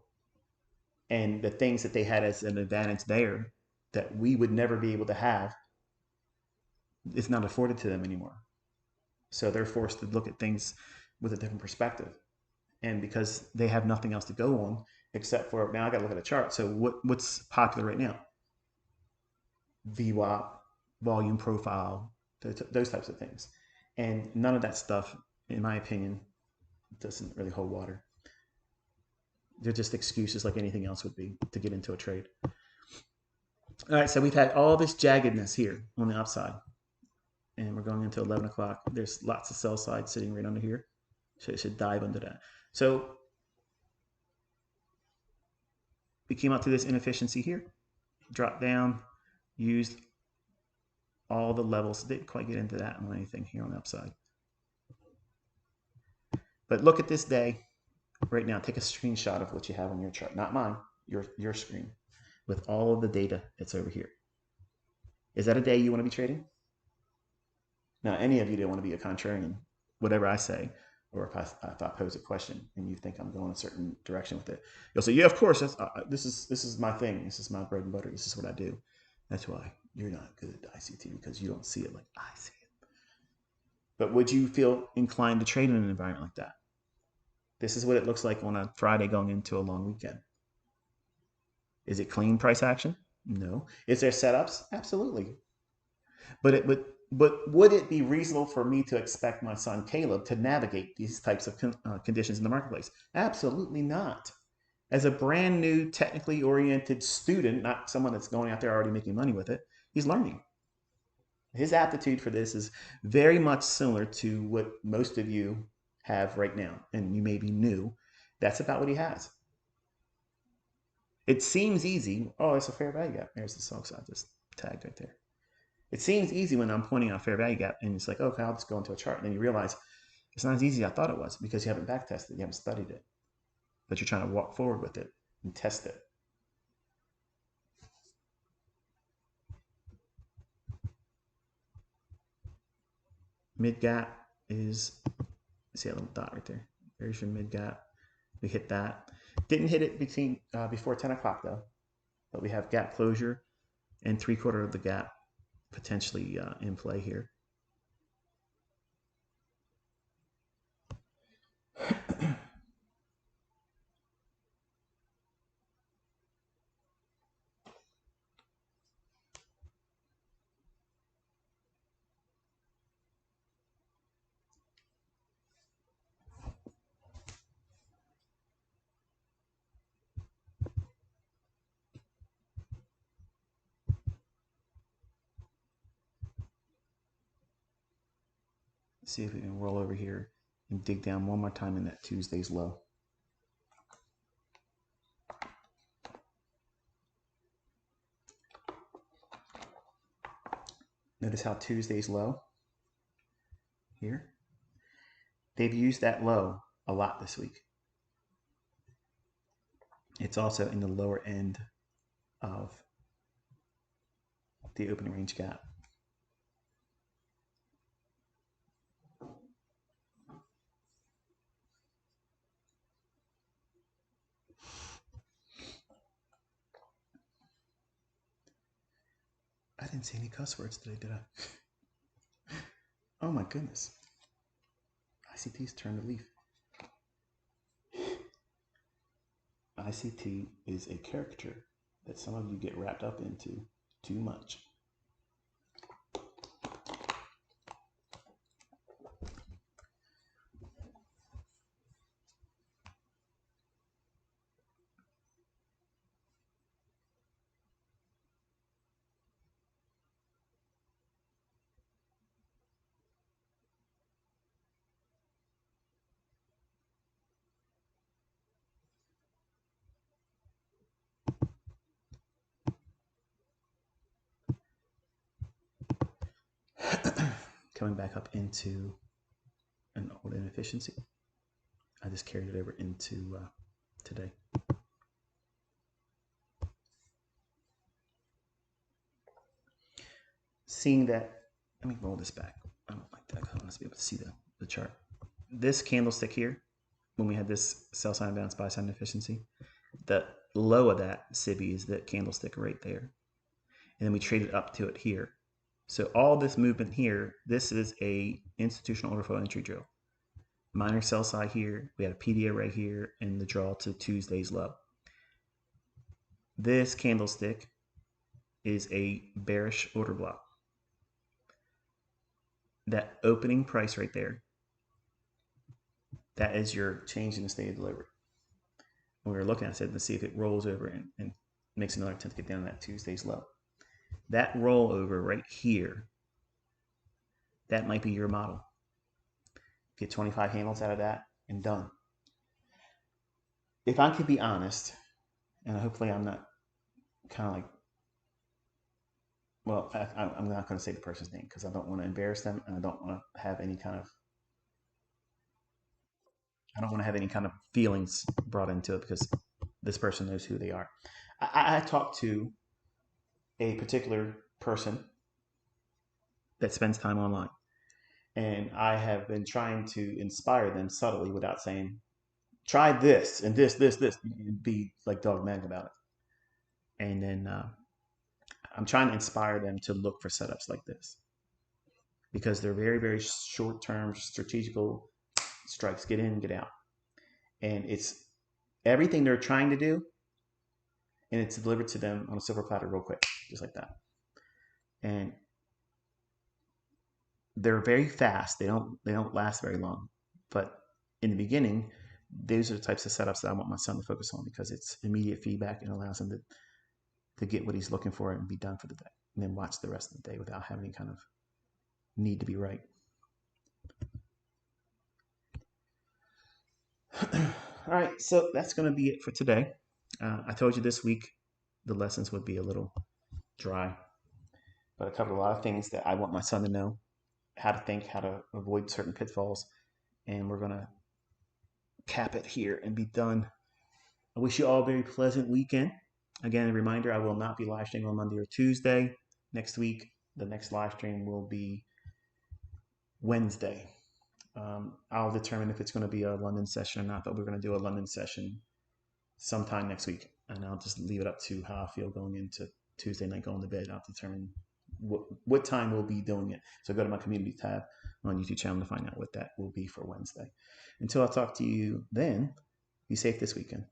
And the things that they had as an advantage there that we would never be able to have, it's not afforded to them anymore. So they're forced to look at things with a different perspective. And because they have nothing else to go on except for, now I got to look at a chart. So what's popular right now? VWAP, volume profile, those types of things. And none of that stuff, in my opinion, doesn't really hold water. They're just excuses like anything else would be to get into a trade. All right, so we've had all this jaggedness here on the upside. And we're going into 11 o'clock. There's lots of sell side sitting right under here. So it should dive under that. So we came up to this inefficiency here, dropped down, used all the levels. Didn't quite get into that on anything here on the upside. But look at this day right now. Take a screenshot of what you have on your chart, not mine, your screen, with all of the data that's over here. Is that a day you want to be trading? Now, any of you don't want to be a contrarian, whatever I say, or if I pose a question and you think I'm going a certain direction with it, you'll say, yeah, of course, this is my thing. This is my bread and butter. This is what I do. That's why you're not good at ICT, because you don't see it like I see it. But would you feel inclined to trade in an environment like that? This is what it looks like on a Friday going into a long weekend. Is it clean price action? No. Is there setups? Absolutely. But would it be reasonable for me to expect my son Caleb to navigate these types of conditions in the marketplace? Absolutely not. As a brand new, technically oriented student, not someone that's going out there already making money with it, he's learning. His aptitude for this is very much similar to what most of you have right now, and you may be new. That's about what he has. It seems easy. Oh, it's a fair value gap. There's the sell side just tagged right there. It seems easy when I'm pointing out fair value gap, and it's like, okay, I'll just go into a chart. And then you realize it's not as easy as I thought it was, because you haven't back tested, you haven't studied it, but you're trying to walk forward with it and test it. Mid gap is, see that little dot right there. There's your mid gap. We hit that. Didn't hit it before 10 o'clock though, but we have gap closure and 3/4 of the gap potentially in play here. See if we can roll over here and dig down one more time in that Tuesday's low. Notice how Tuesday's low here, they've used that low a lot this week. It's also in the lower end of the opening range gap. I didn't see any cuss words today, did I? Oh my goodness. ICT's turned a leaf. ICT is a character that some of you get wrapped up into too much. Coming back up into an old inefficiency. I just carried it over into today. Seeing that, let me roll this back. I don't like that. I want to be able to see the chart. This candlestick here, when we had this sell sign bounce buy sign inefficiency, the low of that SIBI is that candlestick right there. And then we traded up to it here. So all this movement here, this is a institutional order flow entry drill. Minor sell side here, we had a PDA right here, and the draw to Tuesday's low. This candlestick is a bearish order block. That opening price right there, that is your change in the state of delivery. When we were looking at it, let's see if it rolls over and makes another attempt to get down to that Tuesday's low. That rollover right here, that might be your model. Get 25 handles out of that and done. If I could be honest, and hopefully I'm not kind of like, well, I'm not going to say the person's name because I don't want to embarrass them and I don't want to have any kind of feelings brought into it because this person knows who they are. I talked to a particular person that spends time online, and I have been trying to inspire them subtly without saying, try this and this, be like dogmatic about it. And then I'm trying to inspire them to look for setups like this because they're very, very short-term strategical strikes, get in, get out. And it's everything they're trying to do, and it's delivered to them on a silver platter real quick, just like that. And they're very fast. They don't last very long. But in the beginning, those are the types of setups that I want my son to focus on because it's immediate feedback and allows him to get what he's looking for and be done for the day, and then watch the rest of the day without having any kind of need to be right. All right, so that's going to be it for today. I told you this week the lessons would be a little dry, but I covered a lot of things that I want my son to know, how to think, how to avoid certain pitfalls, and we're going to cap it here and be done. I wish you all a very pleasant weekend. Again, a reminder, I will not be live streaming on Monday or Tuesday next week. The next live stream will be Wednesday. I'll determine if it's going to be a London session or not, but we're going to do a London session sometime next week. And I'll just leave it up to how I feel going into Tuesday night, going to bed. I'll determine what time we'll be doing it. So go to my community tab on YouTube channel to find out what that will be for Wednesday. Until I talk to you then, be safe this weekend.